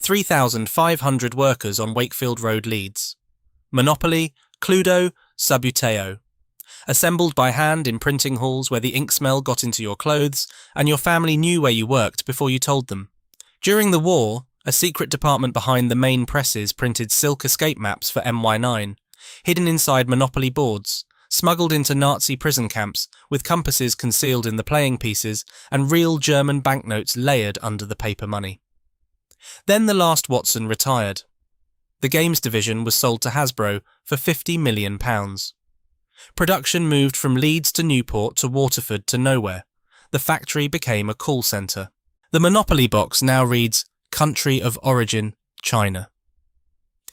3,500 workers on Wakefield Road, Leeds. Monopoly, Cluedo, Subuteo. Assembled by hand in printing halls where the ink smell got into your clothes and your family knew where you worked before you told them. During the war, a secret department behind the main presses printed silk escape maps for MY9, hidden inside Monopoly boards, smuggled into Nazi prison camps with compasses concealed in the playing pieces and real German banknotes layered under the paper money. Then the last Watson retired. The games division was sold to Hasbro for £50 million. Production moved from Leeds to Newport to Waterford to nowhere. The factory became a call centre. The Monopoly box now reads, Country of Origin, China.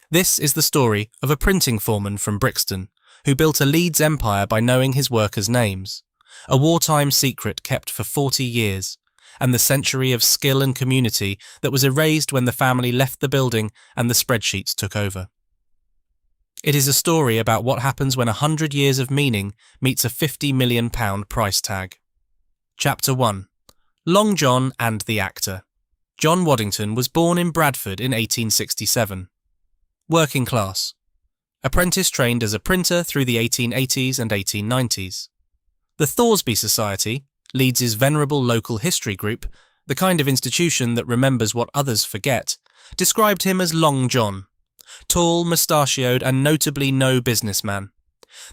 This is the story of a printing foreman from Brixton who built a Leeds empire by knowing his workers' names, a wartime secret kept for 40 years, and the century of skill and community that was erased when the family left the building and the spreadsheets took over. It is a story about what happens when 100 years of meaning meets a £50 million price tag. Chapter 1. Long John and the Actor. John Waddington was born in Bradford in 1867. Working class. Apprentice trained as a printer through the 1880s and 1890s. The Thoresby Society, Leeds' venerable local history group, the kind of institution that remembers what others forget, described him as Long John. Tall, mustachioed and notably no businessman.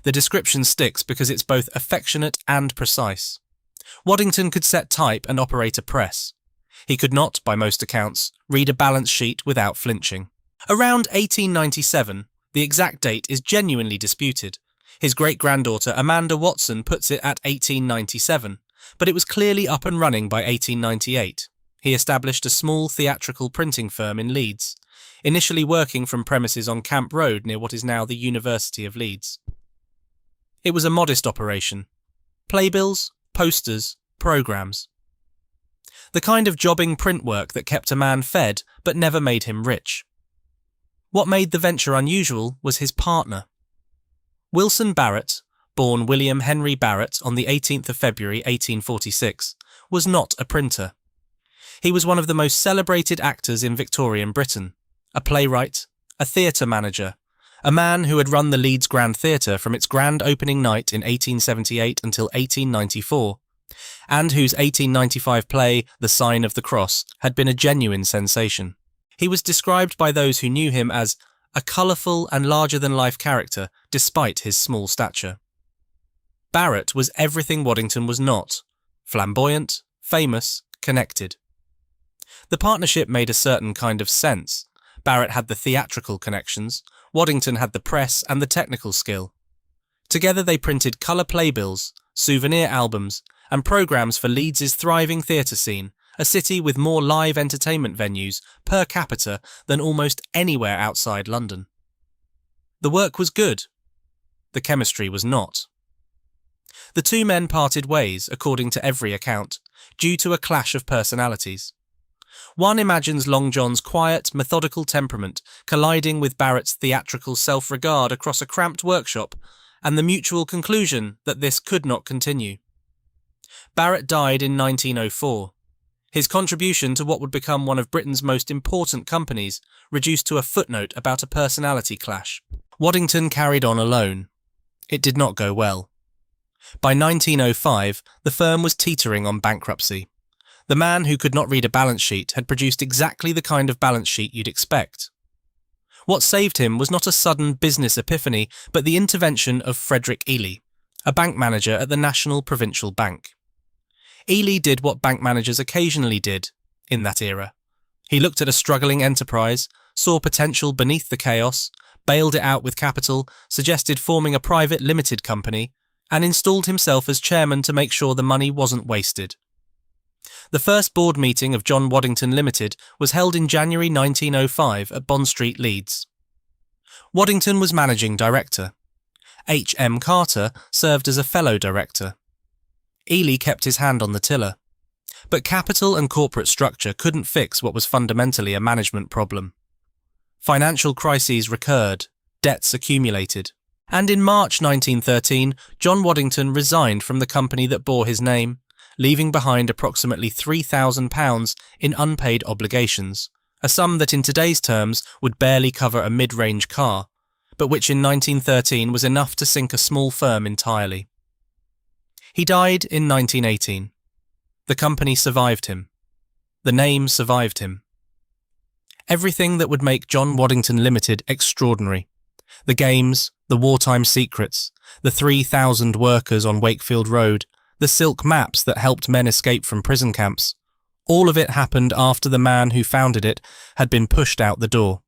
The description sticks because it's both affectionate and precise. Waddington could set type and operate a press. He could not, by most accounts, read a balance sheet without flinching. Around 1897, the exact date is genuinely disputed. His great-granddaughter Amanda Watson puts it at 1897, but it was clearly up and running by 1898. He established a small theatrical printing firm in Leeds, initially working from premises on Camp Road near what is now the University of Leeds. It was a modest operation. Playbills, posters, programmes. The kind of jobbing print work that kept a man fed but never made him rich. What made the venture unusual was his partner. Wilson Barrett, born William Henry Barrett on the 18th of February 1846, was not a printer. He was one of the most celebrated actors in Victorian Britain, a playwright, a theatre manager, a man who had run the Leeds Grand Theatre from its grand opening night in 1878 until 1894, and whose 1895 play, The Sign of the Cross, had been a genuine sensation. He was described by those who knew him as a colourful and larger-than-life character despite his small stature. Barrett was everything Waddington was not: flamboyant, famous, connected. The partnership made a certain kind of sense. Barrett had the theatrical connections, Waddington had the press and the technical skill. Together they printed colour playbills, souvenir albums, and programmes for Leeds' thriving theatre scene, a city with more live entertainment venues per capita than almost anywhere outside London. The work was good. The chemistry was not. The two men parted ways, according to every account, due to a clash of personalities. One imagines Long John's quiet, methodical temperament colliding with Barrett's theatrical self-regard across a cramped workshop, and the mutual conclusion that this could not continue. Barrett died in 1904. His contribution to what would become one of Britain's most important companies reduced to a footnote about a personality clash. Waddington carried on alone. It did not go well. By 1905, the firm was teetering on bankruptcy. The man who could not read a balance sheet had produced exactly the kind of balance sheet you'd expect. What saved him was not a sudden business epiphany, but the intervention of Frederick Ely, a bank manager at the National Provincial Bank. Ely did what bank managers occasionally did in that era. He looked at a struggling enterprise, saw potential beneath the chaos, bailed it out with capital, suggested forming a private limited company, and installed himself as chairman to make sure the money wasn't wasted. The first board meeting of John Waddington Ltd was held in January 1905 at Bond Street, Leeds. Waddington was managing director. H. M. Carter served as a fellow director. Ely kept his hand on the tiller. But capital and corporate structure couldn't fix what was fundamentally a management problem. Financial crises recurred, debts accumulated, and in March 1913, John Waddington resigned from the company that bore his name, leaving behind approximately £3,000 in unpaid obligations, a sum that in today's terms would barely cover a mid-range car, but which in 1913 was enough to sink a small firm entirely. He died in 1918. The company survived him. The name survived him. Everything that would make John Waddington Ltd extraordinary. The games, the wartime secrets, the 3,000 workers on Wakefield Road, the silk maps that helped men escape from prison camps. All of it happened after the man who founded it had been pushed out the door.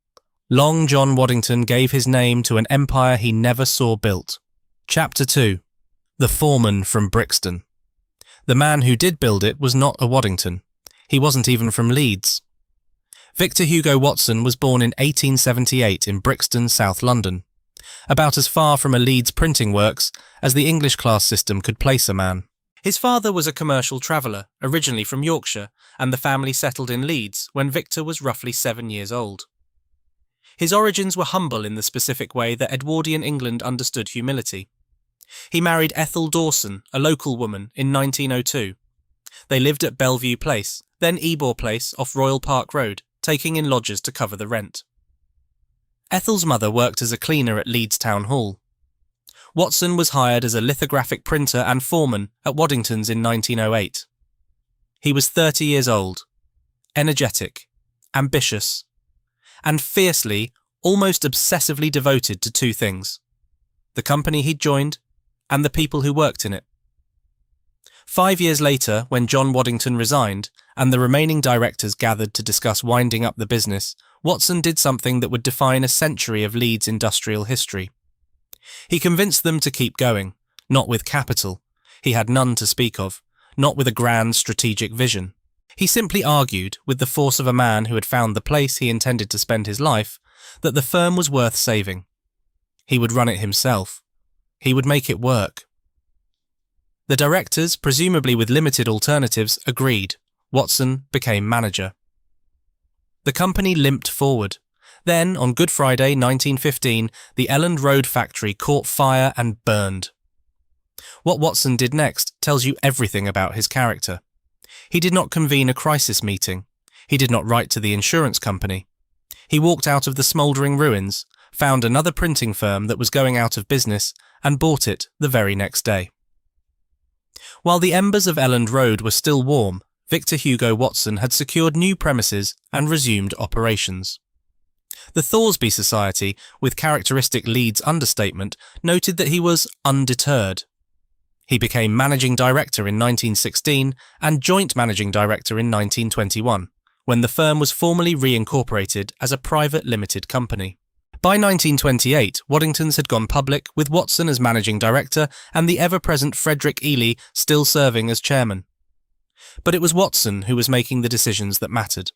Long John Waddington gave his name to an empire he never saw built. Chapter 2. The Foreman from Brixton. The man who did build it was not a Waddington. He wasn't even from Leeds. Victor Hugo Watson was born in 1878 in Brixton, South London, about as far from a Leeds printing works as the English class system could place a man. His father was a commercial traveller, originally from Yorkshire, and the family settled in Leeds when Victor was roughly 7 years old. His origins were humble in the specific way that Edwardian England understood humility. He married Ethel Dawson, a local woman, in 1902. They lived at Bellevue Place, then Ebor Place off Royal Park Road, taking in lodgers to cover the rent. Ethel's mother worked as a cleaner at Leeds Town Hall. Watson was hired as a lithographic printer and foreman at Waddingtons in 1908. He was 30 years old, energetic, ambitious, and fiercely, almost obsessively devoted to two things: the company he'd joined and the people who worked in it. 5 years later, when John Waddington resigned and the remaining directors gathered to discuss winding up the business, Watson did something that would define a century of Leeds industrial history. He convinced them to keep going, not with capital. He had none to speak of, not with a grand strategic vision. He simply argued, with the force of a man who had found the place he intended to spend his life, that the firm was worth saving. He would run it himself. He would make it work. The directors, presumably with limited alternatives, agreed. Watson became manager. The company limped forward. Then, on Good Friday 1915, the Elland Road factory caught fire and burned. What Watson did next tells you everything about his character. He did not convene a crisis meeting. He did not write to the insurance company. He walked out of the smouldering ruins, found another printing firm that was going out of business, and bought it the very next day. While the embers of Elland Road were still warm, Victor Hugo Watson had secured new premises and resumed operations. The Thoresby Society, with characteristic Leeds understatement, noted that he was undeterred. He became managing director in 1916 and joint managing director in 1921, when the firm was formally reincorporated as a private limited company. By 1928, Waddingtons had gone public, with Watson as managing director and the ever-present Frederick Ely still serving as chairman. But it was Watson who was making the decisions that mattered.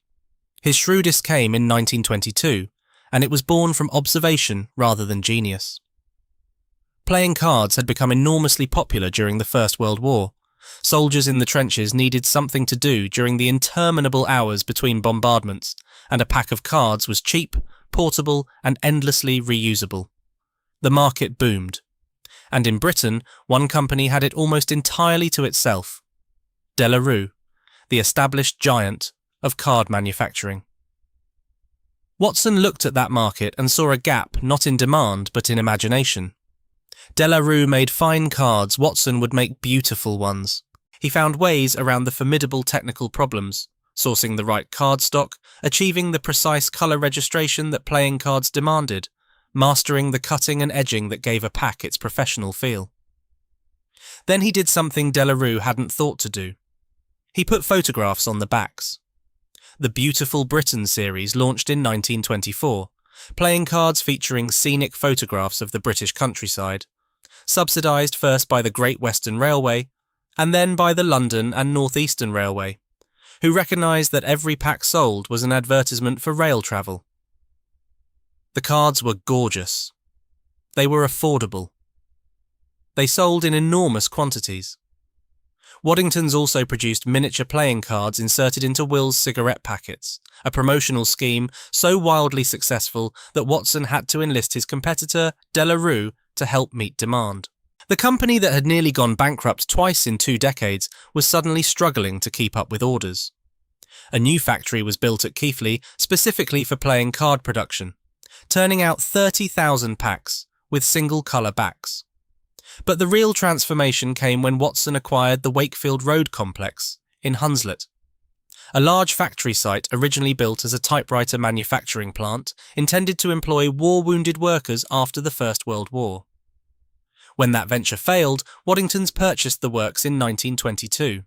His shrewdest came in 1922, and it was born from observation rather than genius. Playing cards had become enormously popular during the First World War. Soldiers in the trenches needed something to do during the interminable hours between bombardments, and a pack of cards was cheap, portable, and endlessly reusable. The market boomed, and in Britain, one company had it almost entirely to itself: De La Rue, the established giant of card manufacturing. Watson looked at that market and saw a gap not in demand but in imagination. De La Rue made fine cards, Watson would make beautiful ones. He found ways around the formidable technical problems: sourcing the right cardstock, achieving the precise colour registration that playing cards demanded, mastering the cutting and edging that gave a pack its professional feel. Then he did something De La Rue hadn't thought to do. He put photographs on the backs. The Beautiful Britain series launched in 1924, playing cards featuring scenic photographs of the British countryside, subsidised first by the Great Western Railway and then by the London and North Eastern Railway, who recognised that every pack sold was an advertisement for rail travel. The cards were gorgeous. They were affordable. They sold in enormous quantities. Waddingtons also produced miniature playing cards inserted into Will's cigarette packets, a promotional scheme so wildly successful that Watson had to enlist his competitor, De La Rue, to help meet demand. The company that had nearly gone bankrupt twice in 2 decades was suddenly struggling to keep up with orders. A new factory was built at Keighley specifically for playing card production, turning out 30,000 packs with single-colour backs. But the real transformation came when Watson acquired the Wakefield Road complex in Hunslet, a large factory site originally built as a typewriter manufacturing plant intended to employ war-wounded workers after the First World War. When that venture failed, Waddingtons purchased the works in 1922.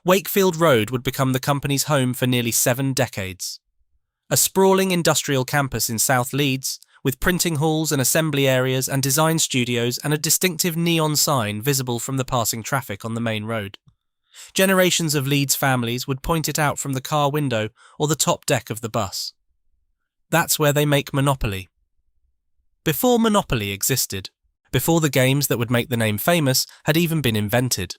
Wakefield Road would become the company's home for nearly 7 decades. A sprawling industrial campus in South Leeds, with printing halls and assembly areas and design studios and a distinctive neon sign visible from the passing traffic on the main road. Generations of Leeds families would point it out from the car window or the top deck of the bus. That's where they make Monopoly. Before Monopoly existed, before the games that would make the name famous had even been invented,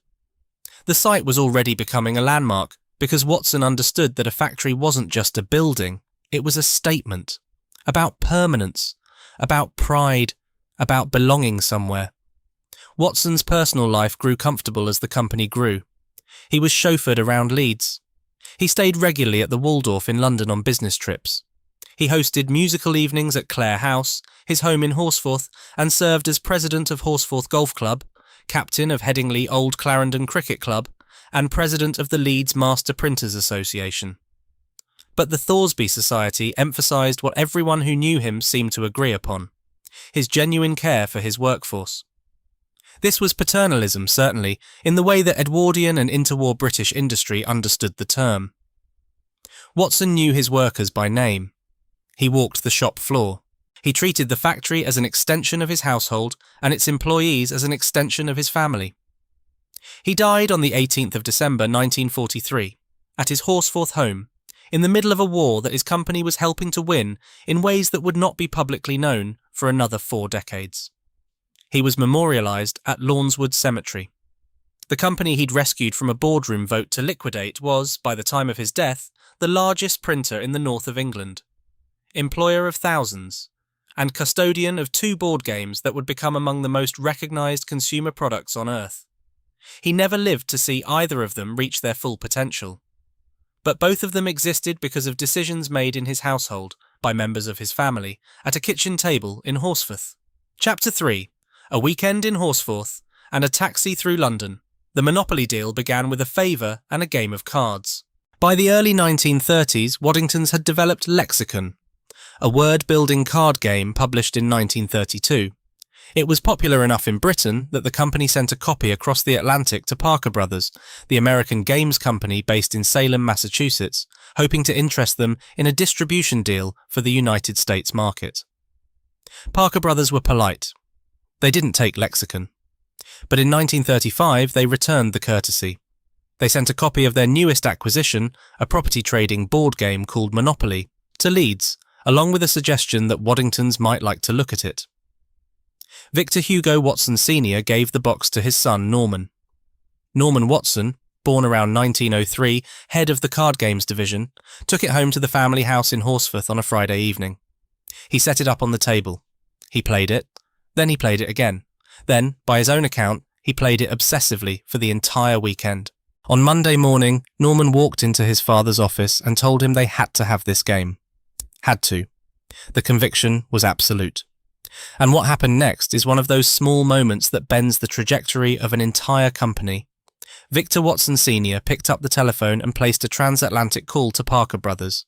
the site was already becoming a landmark because Watson understood that a factory wasn't just a building, it was a statement about permanence, about pride, about belonging somewhere. Watson's personal life grew comfortable as the company grew. He was chauffeured around Leeds. He stayed regularly at the Waldorf in London on business trips. He hosted musical evenings at Clare House, his home in Horsforth, and served as president of Horsforth Golf Club, captain of Headingley Old Clarendon Cricket Club, and president of the Leeds Master Printers Association. But the Thoresby Society emphasised what everyone who knew him seemed to agree upon: his genuine care for his workforce. This was paternalism, certainly, in the way that Edwardian and interwar British industry understood the term. Watson knew his workers by name. He walked the shop floor. He treated the factory as an extension of his household and its employees as an extension of his family. He died on the 18th of December 1943, at his Horsforth home, in the middle of a war that his company was helping to win in ways that would not be publicly known for another 4 decades. He was memorialised at Lawnswood Cemetery. The company he'd rescued from a boardroom vote to liquidate was, by the time of his death, the largest printer in the north of England, employer of thousands, and custodian of 2 board games that would become among the most recognised consumer products on earth. He never lived to see either of them reach their full potential. But both of them existed because of decisions made in his household by members of his family at a kitchen table in Horsforth. Chapter 3. A weekend in Horsforth and a taxi through London. The Monopoly deal began with a favour and a game of cards. By the early 1930s, Waddingtons had developed Lexicon, a word-building card game published in 1932. It was popular enough in Britain that the company sent a copy across the Atlantic to Parker Brothers, the American games company based in Salem, Massachusetts, hoping to interest them in a distribution deal for the United States market. Parker Brothers were polite. They didn't take Lexicon. But in 1935 they returned the courtesy. They sent a copy of their newest acquisition, a property trading board game called Monopoly, to Leeds, along with a suggestion that Waddingtons might like to look at it. Victor Hugo Watson Sr. gave the box to his son Norman. Norman Watson, born around 1903, head of the card games division, took it home to the family house in Horsforth on a Friday evening. He set it up on the table. He played it. Then he played it again. Then, by his own account, he played it obsessively for the entire weekend. On Monday morning, Norman walked into his father's office and told him they had to have this game. Had to. The conviction was absolute. And what happened next is one of those small moments that bends the trajectory of an entire company. Victor Watson Sr. picked up the telephone and placed a transatlantic call to Parker Brothers,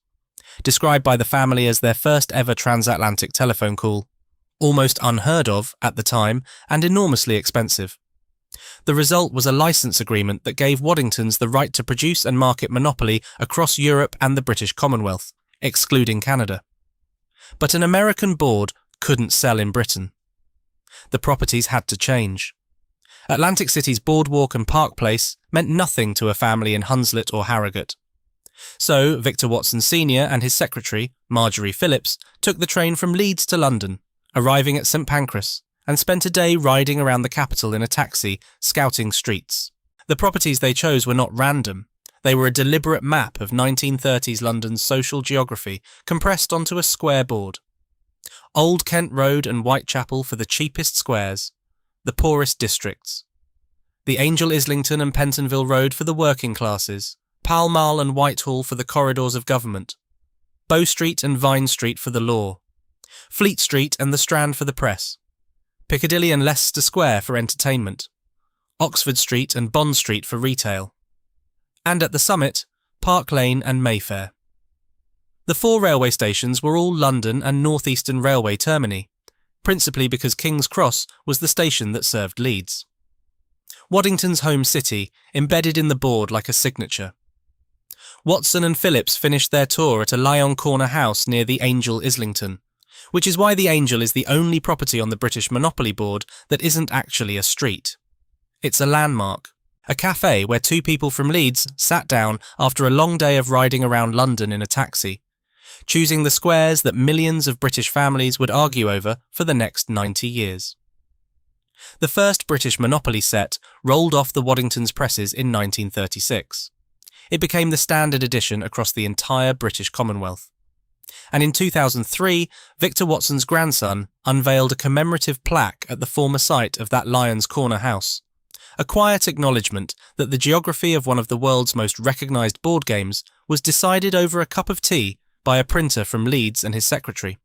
described by the family as their first ever transatlantic telephone call. Almost unheard of at the time and enormously expensive. The result was a license agreement that gave Waddingtons the right to produce and market Monopoly across Europe and the British Commonwealth, excluding Canada. But an American board couldn't sell in Britain. The properties had to change. Atlantic City's Boardwalk and Park Place meant nothing to a family in Hunslet or Harrogate. So Victor Watson Sr. and his secretary, Marjorie Phillips, took the train from Leeds to London, arriving at St Pancras, and spent a day riding around the capital in a taxi, scouting streets. The properties they chose were not random. They were a deliberate map of 1930s London's social geography compressed onto a square board. Old Kent Road and Whitechapel for the cheapest squares, the poorest districts. The Angel Islington and Pentonville Road for the working classes, Pall Mall and Whitehall for the corridors of government, Bow Street and Vine Street for the law, Fleet Street and the Strand for the press, Piccadilly and Leicester Square for entertainment, Oxford Street and Bond Street for retail, and at the summit, Park Lane and Mayfair. The 4 railway stations were all London and North Eastern Railway termini, principally because King's Cross was the station that served Leeds. Waddington's home city, embedded in the board like a signature. Watson and Phillips finished their tour at a Lyon Corner house near the Angel Islington, which is why the Angel is the only property on the British Monopoly board that isn't actually a street. It's a landmark, a cafe where 2 people from Leeds sat down after a long day of riding around London in a taxi, choosing the squares that millions of British families would argue over for the next 90 years. The first British Monopoly set rolled off the Waddingtons presses in 1936. It became the standard edition across the entire British Commonwealth. And in 2003, Victor Watson's grandson unveiled a commemorative plaque at the former site of that Lyons Corner house, a quiet acknowledgement that the geography of one of the world's most recognised board games was decided over a cup of tea by a printer from Leeds and his secretary.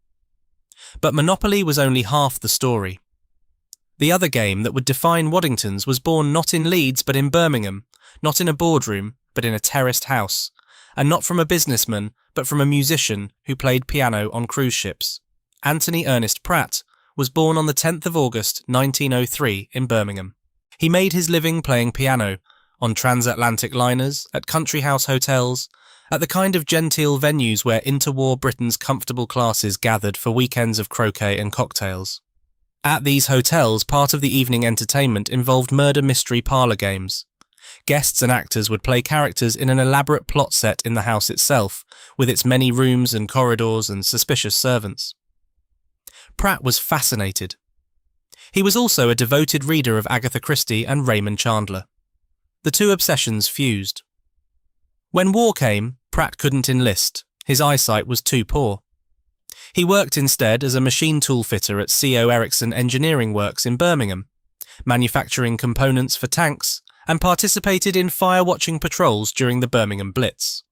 But Monopoly was only half the story. The other game that would define Waddingtons was born not in Leeds but in Birmingham, not in a boardroom but in a terraced house, and not from a businessman but from a musician who played piano on cruise ships. Anthony Ernest Pratt was born on the 10th of August 1903 in Birmingham. He made his living playing piano on transatlantic liners, at country house hotels, at the kind of genteel venues where interwar Britain's comfortable classes gathered for weekends of croquet and cocktails. At these hotels, part of the evening entertainment involved murder mystery parlour games. Guests and actors would play characters in an elaborate plot set in the house itself, with its many rooms and corridors and suspicious servants. Pratt was fascinated. He was also a devoted reader of Agatha Christie and Raymond Chandler. The 2 obsessions fused. When war came, Pratt couldn't enlist. His eyesight was too poor. He worked instead as a machine tool fitter at C.O. Ericsson Engineering Works in Birmingham, manufacturing components for tanks, and participated in fire-watching patrols during the Birmingham Blitz.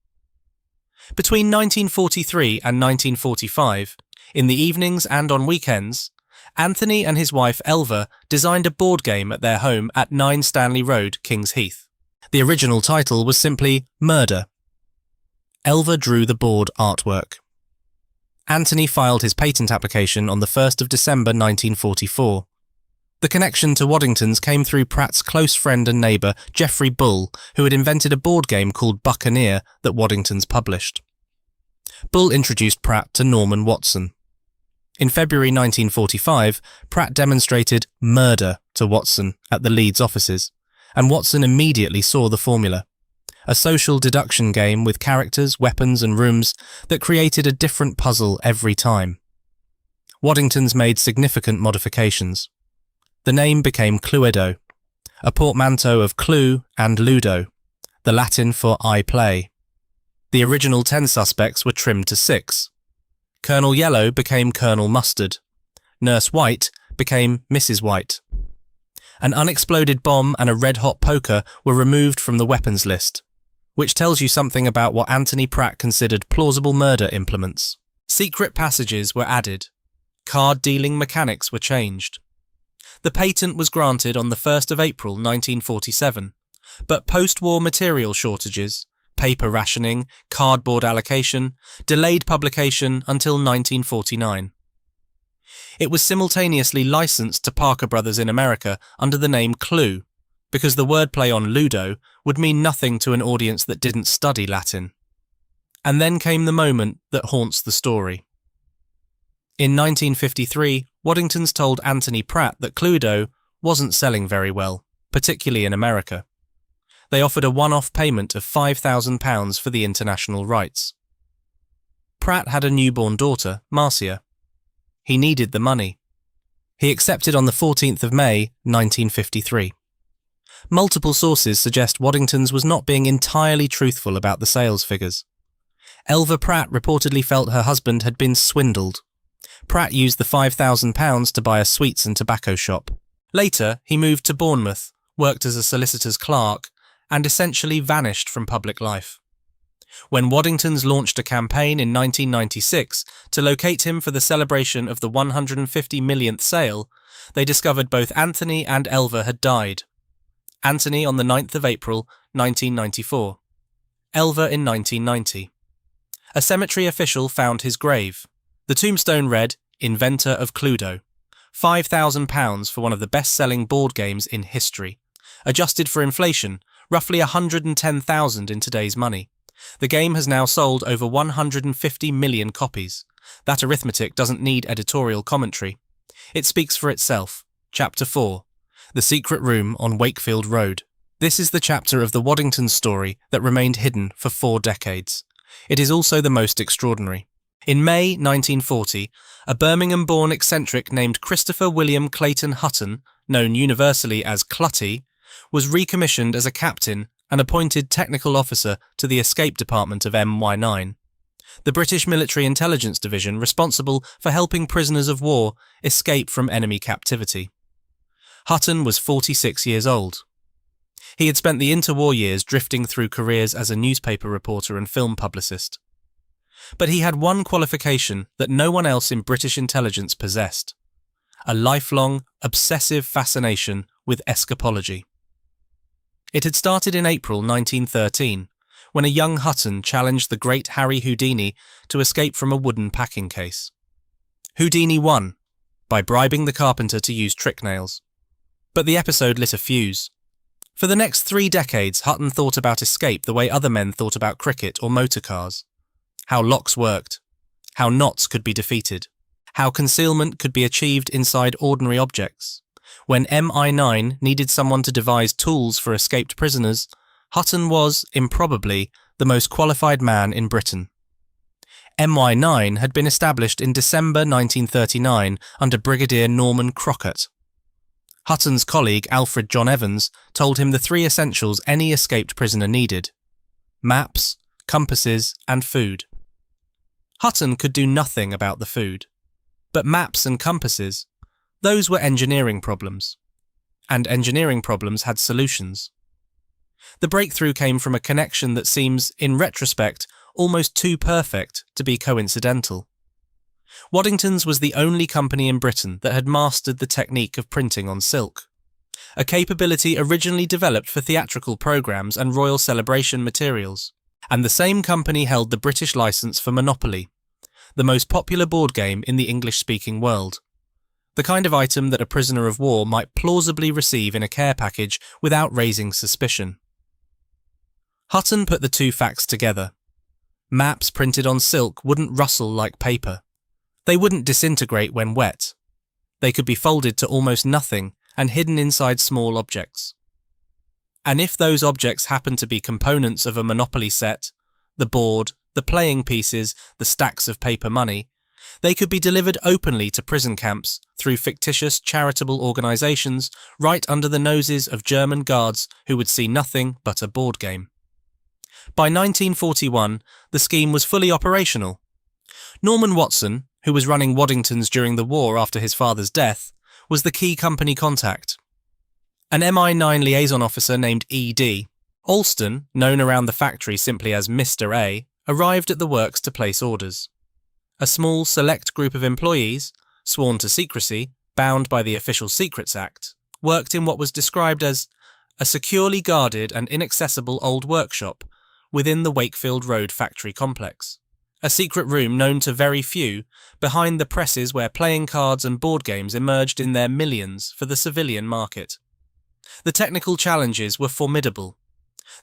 Between 1943 and 1945, in the evenings and on weekends, Anthony and his wife Elva designed a board game at their home at 9 Stanley Road, Kings Heath. The original title was simply Murder. Elva drew the board artwork. Anthony filed his patent application on the 1st of December 1944. The connection to Waddingtons came through Pratt's close friend and neighbour Geoffrey Bull, who had invented a board game called Buccaneer that Waddingtons published. Bull introduced Pratt to Norman Watson. In February 1945, Pratt demonstrated Murder to Watson at the Leeds offices, and Watson immediately saw the formula. A social deduction game with characters, weapons and rooms that created a different puzzle every time. Waddingtons made significant modifications. The name became Cluedo, a portmanteau of clue and ludo, the Latin for I play. The original 10 suspects were trimmed to 6. Colonel Yellow became Colonel Mustard. Nurse White became Mrs. White. An unexploded bomb and a red-hot poker were removed from the weapons list, which tells you something about what Anthony Pratt considered plausible murder implements. Secret passages were added. Card-dealing mechanics were changed. The patent was granted on the 1st of April 1947, but post-war material shortages, paper rationing, cardboard allocation, delayed publication until 1949. It was simultaneously licensed to Parker Brothers in America under the name Clue, because the wordplay on Ludo would mean nothing to an audience that didn't study Latin. And then came the moment that haunts the story. In 1953, Waddingtons told Anthony Pratt that Cluedo wasn't selling very well, particularly in America. They offered a one-off payment of £5,000 for the international rights. Pratt had a newborn daughter, Marcia. He needed the money. He accepted on the 14th of May, 1953. Multiple sources suggest Waddingtons was not being entirely truthful about the sales figures. Elva Pratt reportedly felt her husband had been swindled. Pratt used the £5,000 to buy a sweets and tobacco shop. Later, he moved to Bournemouth, worked as a solicitor's clerk, and essentially vanished from public life. When Waddingtons launched a campaign in 1996 to locate him for the celebration of the 150 millionth sale, they discovered both Anthony and Elva had died. Anthony on the 9th of April, 1994. Elva in 1990. A cemetery official found his grave. The tombstone read, "Inventor of Cluedo." £5,000 for one of the best-selling board games in history. Adjusted for inflation, roughly 110,000 in today's money. The game has now sold over 150 million copies. That arithmetic doesn't need editorial commentary. It speaks for itself. Chapter 4. The Secret Room on Wakefield Road. This is the chapter of the Waddingtons story that remained hidden for 4 decades. It is also the most extraordinary. In May 1940, a Birmingham-born eccentric named Christopher William Clayton Hutton, known universally as Clutty, was recommissioned as a captain and appointed technical officer to the escape department of MI9, the British Military Intelligence Division responsible for helping prisoners of war escape from enemy captivity. Hutton was 46 years old. He had spent the interwar years drifting through careers as a newspaper reporter and film publicist. But he had one qualification that no one else in British intelligence possessed: a lifelong, obsessive fascination with escapology. It had started in April 1913, when a young Hutton challenged the great Harry Houdini to escape from a wooden packing case. Houdini won, by bribing the carpenter to use trick nails. But the episode lit a fuse. For the next 3 decades, Hutton thought about escape the way other men thought about cricket or motor cars. How locks worked, how knots could be defeated, how concealment could be achieved inside ordinary objects. When MI9 needed someone to devise tools for escaped prisoners, Hutton was, improbably, the most qualified man in Britain. MI9 had been established in December 1939 under Brigadier Norman Crockett. Hutton's colleague Alfred John Evans told him the 3 essentials any escaped prisoner needed: maps, compasses, and food. Hutton could do nothing about the food. But maps and compasses, those were engineering problems. And engineering problems had solutions. The breakthrough came from a connection that seems, in retrospect, almost too perfect to be coincidental. Waddingtons was the only company in Britain that had mastered the technique of printing on silk, a capability originally developed for theatrical programmes and royal celebration materials. And the same company held the British licence for Monopoly, the most popular board game in the English-speaking world. The kind of item that a prisoner of war might plausibly receive in a care package without raising suspicion. Hutton put the 2 facts together. Maps printed on silk wouldn't rustle like paper. They wouldn't disintegrate when wet. They could be folded to almost nothing and hidden inside small objects. And if those objects happened to be components of a Monopoly set, the board, the playing pieces, the stacks of paper money, they could be delivered openly to prison camps through fictitious charitable organisations right under the noses of German guards who would see nothing but a board game. By 1941, the scheme was fully operational. Norman Watson, who was running Waddingtons during the war after his father's death, was the key company contact. An MI9 liaison officer named E.D. Alston, known around the factory simply as Mr. A, arrived at the works to place orders. A small, select group of employees, sworn to secrecy, bound by the Official Secrets Act, worked in what was described as a securely guarded and inaccessible old workshop within the Wakefield Road factory complex. A secret room known to very few, behind the presses where playing cards and board games emerged in their millions for the civilian market. The technical challenges were formidable.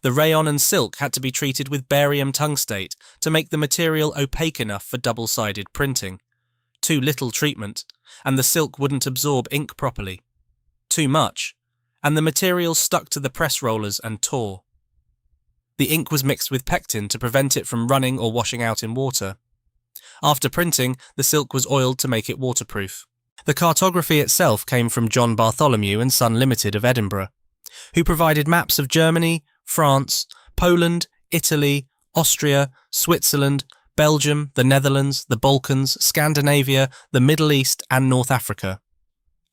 The rayon and silk had to be treated with barium tungstate to make the material opaque enough for double-sided printing. Too little treatment, and the silk wouldn't absorb ink properly. Too much, and the material stuck to the press rollers and tore. The ink was mixed with pectin to prevent it from running or washing out in water. After printing, the silk was oiled to make it waterproof. The cartography itself came from John Bartholomew and Son Limited of Edinburgh, who provided maps of Germany, France, Poland, Italy, Austria, Switzerland, Belgium, the Netherlands, the Balkans, Scandinavia, the Middle East and North Africa,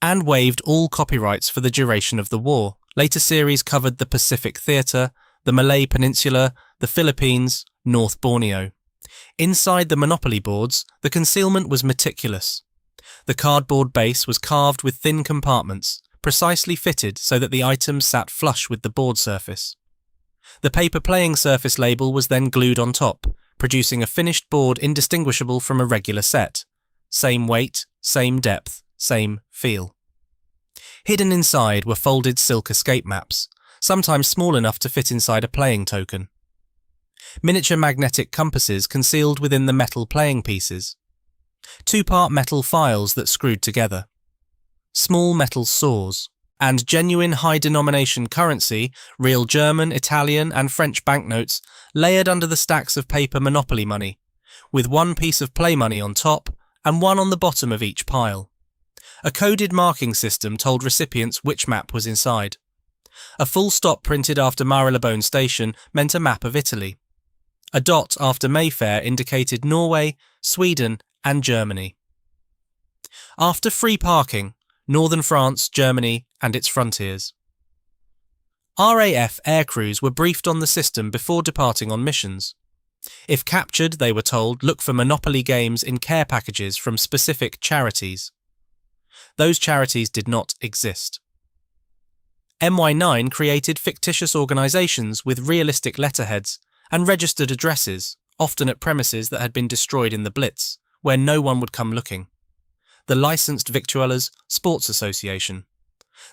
and waived all copyrights for the duration of the war. Later series covered the Pacific Theatre, the Malay Peninsula, the Philippines, North Borneo. Inside the Monopoly boards, the concealment was meticulous. The cardboard base was carved with thin compartments, precisely fitted so that the items sat flush with the board surface. The paper playing surface label was then glued on top, producing a finished board indistinguishable from a regular set. Same weight, same depth, same feel. Hidden inside were folded silk escape maps, sometimes small enough to fit inside a playing token. Miniature magnetic compasses concealed within the metal playing pieces. Two-part metal files that screwed together. Small metal saws. And genuine high-denomination currency, real German, Italian and French banknotes, layered under the stacks of paper Monopoly money, with one piece of play money on top and one on the bottom of each pile. A coded marking system told recipients which map was inside. A full stop printed after Marylebone Station meant a map of Italy. A dot after Mayfair indicated Norway, Sweden and Germany. After free parking, Northern France, Germany and its frontiers. RAF aircrews were briefed on the system before departing on missions. If captured, they were told, look for Monopoly games in care packages from specific charities. Those charities did not exist. MY9 created fictitious organisations with realistic letterheads and registered addresses, often at premises that had been destroyed in the Blitz, where no one would come looking. The Licensed Victuallers Sports Association,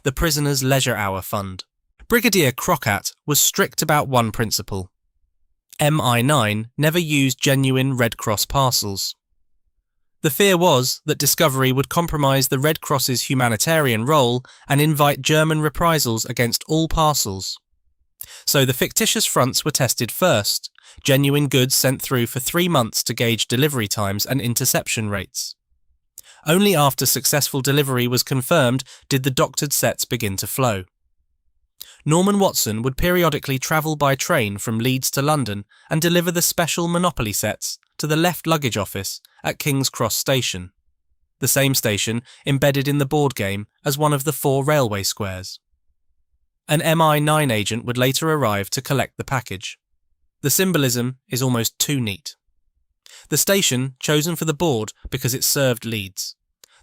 the Prisoners' Leisure Hour Fund. Brigadier Crocat was strict about one principle. MI9 never used genuine Red Cross parcels. The fear was that discovery would compromise the Red Cross's humanitarian role and invite German reprisals against all parcels. So the fictitious fronts were tested first, genuine goods sent through for 3 months to gauge delivery times and interception rates. Only after successful delivery was confirmed did the doctored sets begin to flow. Norman Watson would periodically travel by train from Leeds to London and deliver the special Monopoly sets to the left luggage office at King's Cross Station, the same station embedded in the board game as one of the 4 railway squares. An MI9 agent would later arrive to collect the package. The symbolism is almost too neat. The station chosen for the board because it served Leeds.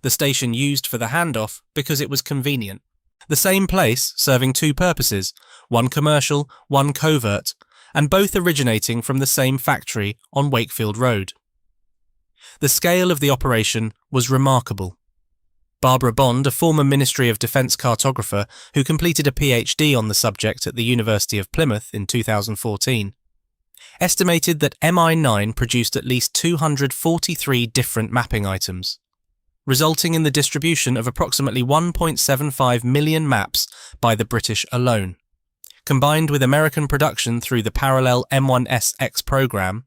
The station used for the handoff because it was convenient. The same place serving 2 purposes, one commercial, one covert, and both originating from the same factory on Wakefield Road. The scale of the operation was remarkable. Barbara Bond, a former Ministry of Defence cartographer who completed a PhD on the subject at the University of Plymouth in 2014, estimated that MI9 produced at least 243 different mapping items, resulting in the distribution of approximately 1.75 million maps by the British alone. Combined with American production through the parallel M1SX program,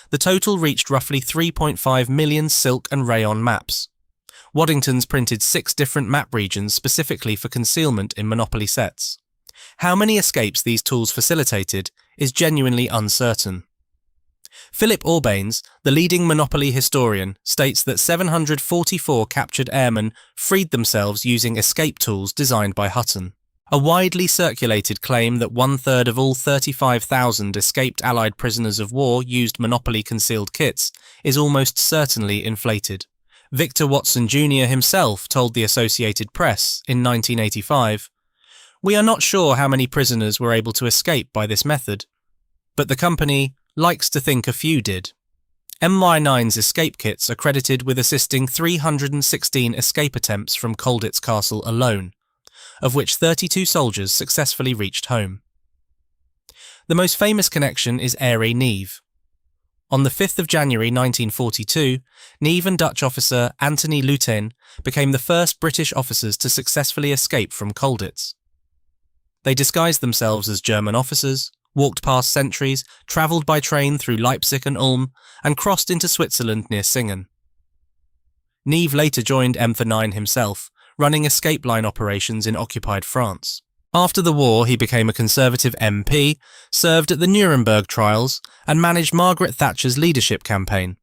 the total reached roughly 3.5 million silk and rayon maps. Waddingtons printed 6 different map regions specifically for concealment in Monopoly sets. How many escapes these tools facilitated is genuinely uncertain. Philip Orbanes, the leading Monopoly historian, states that 744 captured airmen freed themselves using escape tools designed by Hutton. A widely circulated claim that 1/3 of all 35,000 escaped Allied prisoners of war used Monopoly concealed kits is almost certainly inflated. Victor Watson Jr. himself told the Associated Press in 1985, "We are not sure how many prisoners were able to escape by this method, but the company likes to think a few did." MY9's escape kits are credited with assisting 316 escape attempts from Colditz Castle alone, of which 32 soldiers successfully reached home. The most famous connection is Airey Neave. On the 5th of January 1942, Neave and Dutch officer Anthony Lutain became the first British officers to successfully escape from Colditz. They disguised themselves as German officers, walked past sentries, travelled by train through Leipzig and Ulm, and crossed into Switzerland near Singen. Neave later joined M49 himself, running escape line operations in occupied France. After the war, he became a Conservative MP, served at the Nuremberg trials, and managed Margaret Thatcher's leadership campaign,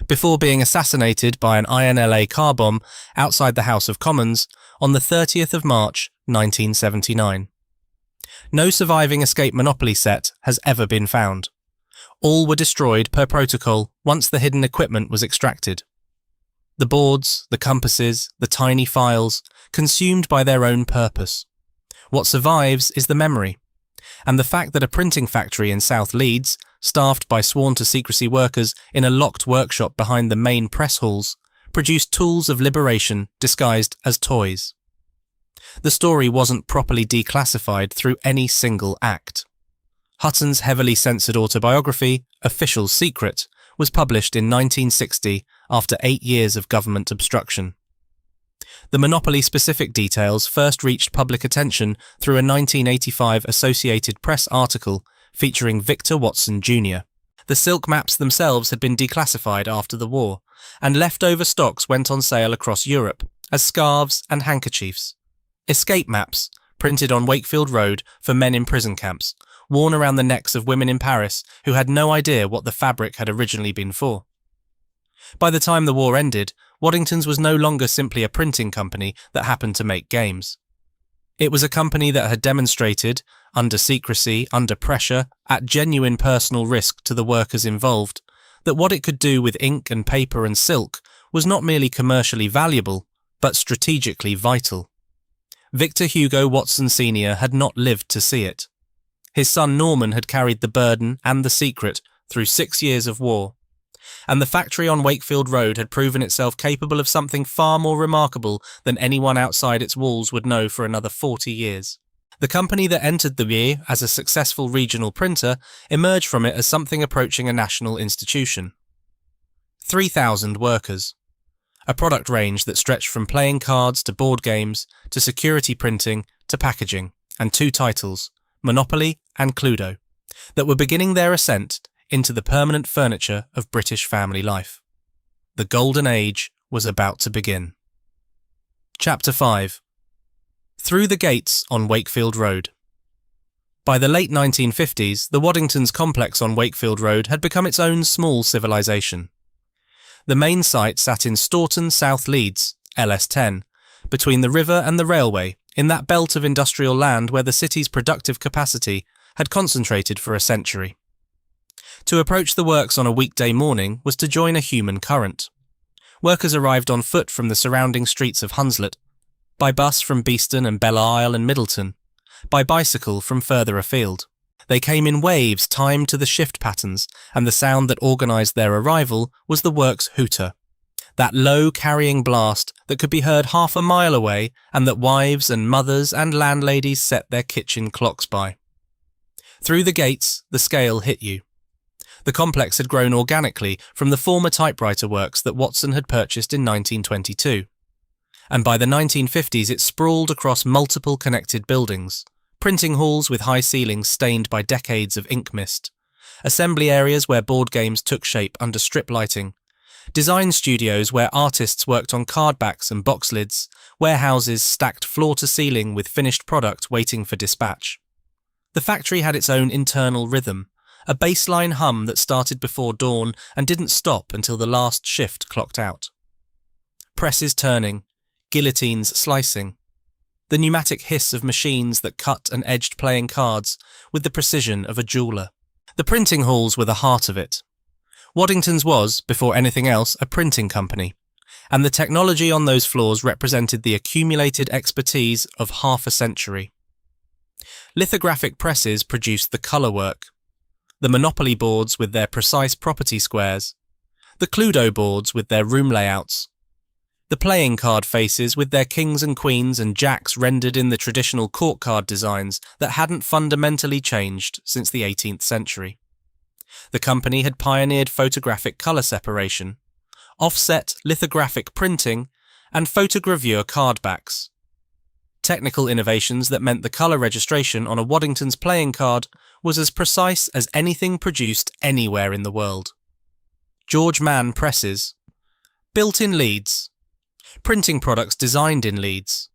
before being assassinated by an INLA car bomb outside the House of Commons on the 30th of March 1979. No surviving escape Monopoly set has ever been found. All were destroyed per protocol once the hidden equipment was extracted. The boards, the compasses, the tiny files, consumed by their own purpose. What survives is the memory, and the fact that a printing factory in South Leeds, staffed by sworn-to-secrecy workers in a locked workshop behind the main press halls, produced tools of liberation disguised as toys. The story wasn't properly declassified through any single act. Hutton's heavily censored autobiography, Official Secret, was published in 1960 after 8 years of government obstruction. The Monopoly-specific details first reached public attention through a 1985 Associated Press article featuring Victor Watson Jr. The silk maps themselves had been declassified after the war, and leftover stocks went on sale across Europe as scarves and handkerchiefs. Escape maps, printed on Wakefield Road for men in prison camps, worn around the necks of women in Paris who had no idea what the fabric had originally been for. By the time the war ended, Waddingtons was no longer simply a printing company that happened to make games. It was a company that had demonstrated, under secrecy, under pressure, at genuine personal risk to the workers involved, that what it could do with ink and paper and silk was not merely commercially valuable, but strategically vital. Victor Hugo Watson Sr. had not lived to see it. His son Norman had carried the burden and the secret through 6 years of war, and the factory on Wakefield Road had proven itself capable of something far more remarkable than anyone outside its walls would know for another 40 years. The company that entered the year as a successful regional printer emerged from it as something approaching a national institution. 3,000 workers. A product range that stretched from playing cards to board games, to security printing, to packaging, and 2 titles, Monopoly and Cluedo, that were beginning their ascent into the permanent furniture of British family life. The golden age was about to begin. Chapter 5. Through the Gates on Wakefield Road. By the late 1950s, the Waddingtons complex on Wakefield Road had become its own small civilization. The main site sat in Staunton, South Leeds, LS10, between the river and the railway, in that belt of industrial land where the city's productive capacity had concentrated for a century. To approach the works on a weekday morning was to join a human current. Workers arrived on foot from the surrounding streets of Hunslet, by bus from Beeston and Belle Isle and Middleton, by bicycle from further afield. They came in waves timed to the shift patterns, and the sound that organised their arrival was the works hooter, that low carrying blast that could be heard half a mile away and that wives and mothers and landladies set their kitchen clocks by. Through the gates, the scale hit you. The complex had grown organically from the former typewriter works that Watson had purchased in 1922. And by the 1950s it sprawled across multiple connected buildings, printing halls with high ceilings stained by decades of ink mist, assembly areas where board games took shape under strip lighting, design studios where artists worked on card backs and box lids, warehouses stacked floor to ceiling with finished product waiting for dispatch. The factory had its own internal rhythm, a baseline hum that started before dawn and didn't stop until the last shift clocked out. Presses turning, guillotines slicing, the pneumatic hiss of machines that cut and edged playing cards with the precision of a jeweller. The printing halls were the heart of it. Waddingtons was, before anything else, a printing company, and the technology on those floors represented the accumulated expertise of half a century. Lithographic presses produced the colour work, the Monopoly boards with their precise property squares, the Cluedo boards with their room layouts, the playing card faces with their kings and queens and jacks rendered in the traditional court card designs that hadn't fundamentally changed since the 18th century. The company had pioneered photographic colour separation, offset lithographic printing, and photogravure card backs. Technical innovations that meant the colour registration on a Waddington's playing card was as precise as anything produced anywhere in the world. George Mann presses. Built in Leeds. Printing products designed in Leeds.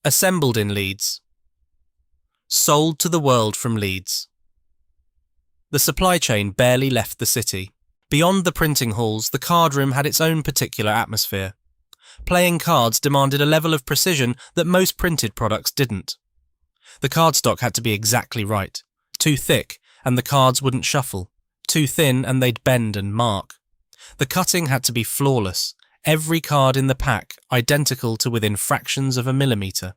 Assembled in Leeds. Sold to the world from Leeds. The supply chain barely left the city. Beyond the printing halls, the card room had its own particular atmosphere. Playing cards demanded a level of precision that most printed products didn't. The cardstock had to be exactly right. Too thick, and the cards wouldn't shuffle. Too thin, and they'd bend and mark. The cutting had to be flawless, every card in the pack identical to within fractions of a millimetre.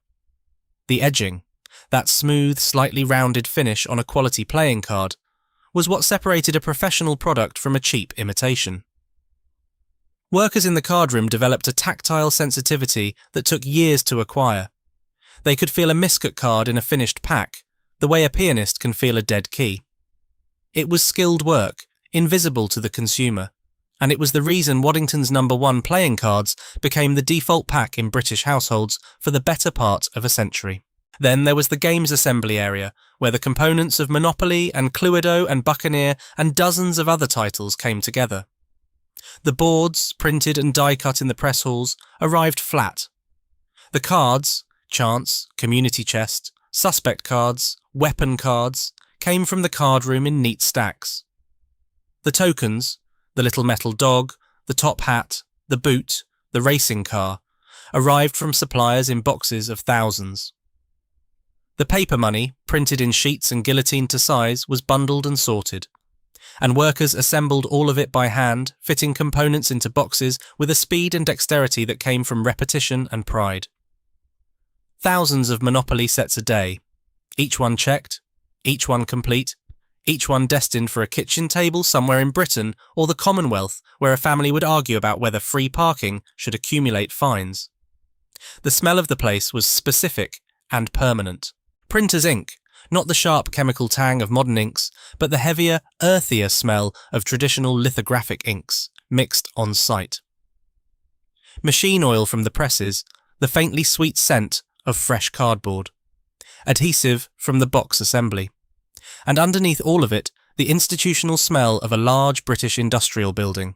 The edging, that smooth, slightly rounded finish on a quality playing card, was what separated a professional product from a cheap imitation. Workers in the cardroom developed a tactile sensitivity that took years to acquire. They could feel a miscut card in a finished pack, the way a pianist can feel a dead key. It was skilled work, invisible to the consumer, and it was the reason Waddington's #1 playing cards became the default pack in British households for the better part of a century. Then there was the games assembly area, where the components of Monopoly and Cluedo and Buccaneer and dozens of other titles came together. The boards, printed and die-cut in the press halls, arrived flat. The cards, chance, community chest, suspect cards, weapon cards, came from the card room in neat stacks. The tokens, the little metal dog, the top hat, the boot, the racing car, arrived from suppliers in boxes of thousands. The paper money, printed in sheets and guillotined to size, was bundled and sorted, and workers assembled all of it by hand, fitting components into boxes with a speed and dexterity that came from repetition and pride. Thousands of Monopoly sets a day, each one checked, each one complete, each one destined for a kitchen table somewhere in Britain or the Commonwealth, where a family would argue about whether free parking should accumulate fines. The smell of the place was specific and permanent. Printer's ink, not the sharp chemical tang of modern inks, but the heavier, earthier smell of traditional lithographic inks, mixed on site. Machine oil from the presses, the faintly sweet scent of fresh cardboard. Adhesive from the box assembly. And underneath all of it, the institutional smell of a large British industrial building.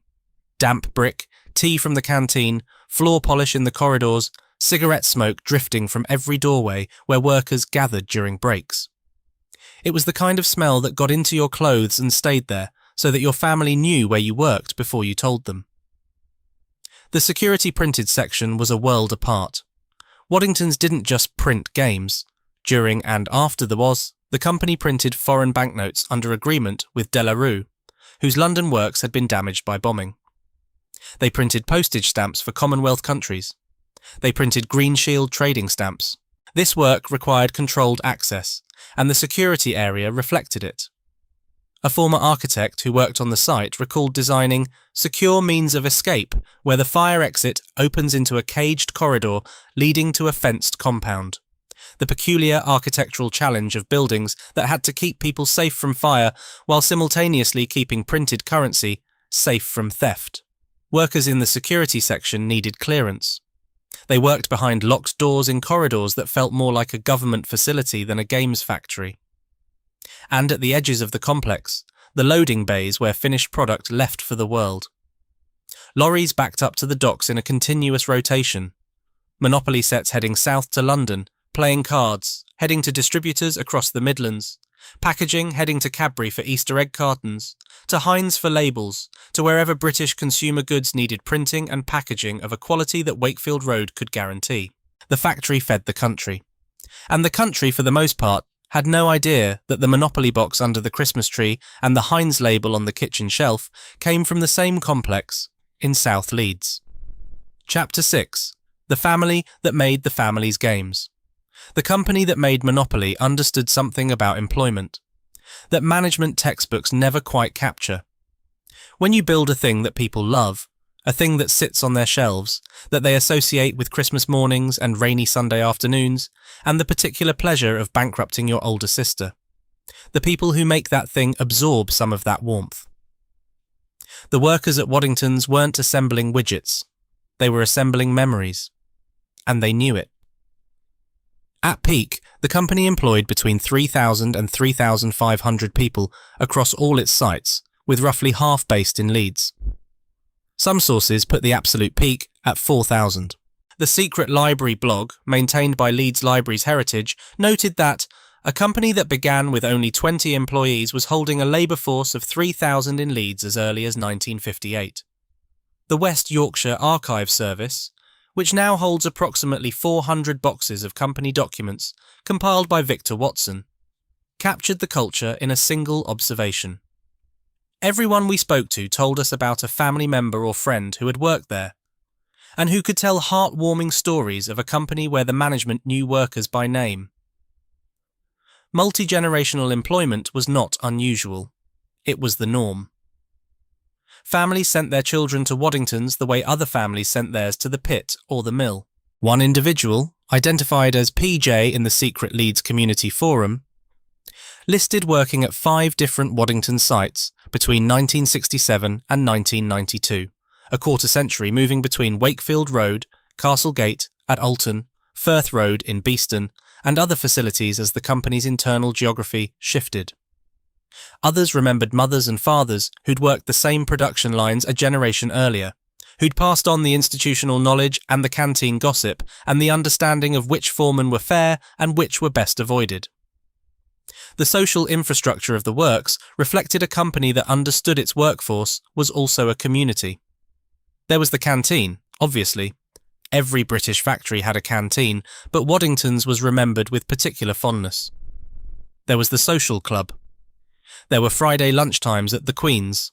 Damp brick, tea from the canteen, floor polish in the corridors, cigarette smoke drifting from every doorway where workers gathered during breaks. It was the kind of smell that got into your clothes and stayed there, so that your family knew where you worked before you told them. The security printed section was a world apart. Waddingtons didn't just print games. During and after the WWII, the company printed foreign banknotes under agreement with WWII, whose London works had been damaged by bombing. They printed postage stamps for Commonwealth countries. They printed Green Shield trading stamps. This work required controlled access, and the security area reflected it. A former architect who worked on the site recalled designing secure means of escape where the fire exit opens into a caged corridor leading to a fenced compound. The peculiar architectural challenge of buildings that had to keep people safe from fire while simultaneously keeping printed currency safe from theft. Workers in the security section needed clearance. They worked behind locked doors in corridors that felt more like a government facility than a games factory. And at the edges of the complex, the loading bays where finished product left for the world. Lorries backed up to the docks in a continuous rotation. Monopoly sets heading south to London, playing cards, heading to distributors across the Midlands, packaging heading to Cadbury for Easter egg cartons, to Heinz for labels, to wherever British consumer goods needed printing and packaging of a quality that Wakefield Road could guarantee. The factory fed the country. And the country, for the most part, had no idea that the Monopoly box under the Christmas tree and the Heinz label on the kitchen shelf came from the same complex in South Leeds. Chapter 6. The family that made the family's games. The company that made Monopoly understood something about employment that management textbooks never quite capture. When you build a thing that people love, a thing that sits on their shelves, that they associate with Christmas mornings and rainy Sunday afternoons, and the particular pleasure of bankrupting your older sister, the people who make that thing absorb some of that warmth. The workers at Waddingtons weren't assembling widgets. They were assembling memories. And they knew it. At peak, the company employed between 3,000 and 3,500 people across all its sites, with roughly half based in Leeds. Some sources put the absolute peak at 4,000. The Secret Library blog, maintained by Leeds Libraries Heritage, noted that a company that began with only 20 employees was holding a labour force of 3,000 in Leeds as early as 1958. The West Yorkshire Archive Service, which now holds approximately 400 boxes of company documents compiled by Victor Watson, captured the culture in a single observation. Everyone we spoke to told us about a family member or friend who had worked there, and who could tell heartwarming stories of a company where the management knew workers by name. Multi-generational employment was not unusual. It was the norm. Families sent their children to Waddingtons the way other families sent theirs to the pit or the mill. One individual, identified as PJ in the secret Leeds community forum, listed working at 5 different Waddington sites between 1967 and 1992, a quarter century moving between Wakefield Road, Castlegate at Alton, Firth Road in Beeston, and other facilities as the company's internal geography shifted. Others remembered mothers and fathers who'd worked the same production lines a generation earlier, who'd passed on the institutional knowledge and the canteen gossip and the understanding of which foremen were fair and which were best avoided. The social infrastructure of the works reflected a company that understood its workforce was also a community. There was the canteen, obviously. Every British factory had a canteen, but Waddington's was remembered with particular fondness. There was the social club. There were Friday lunchtimes at the Queen's,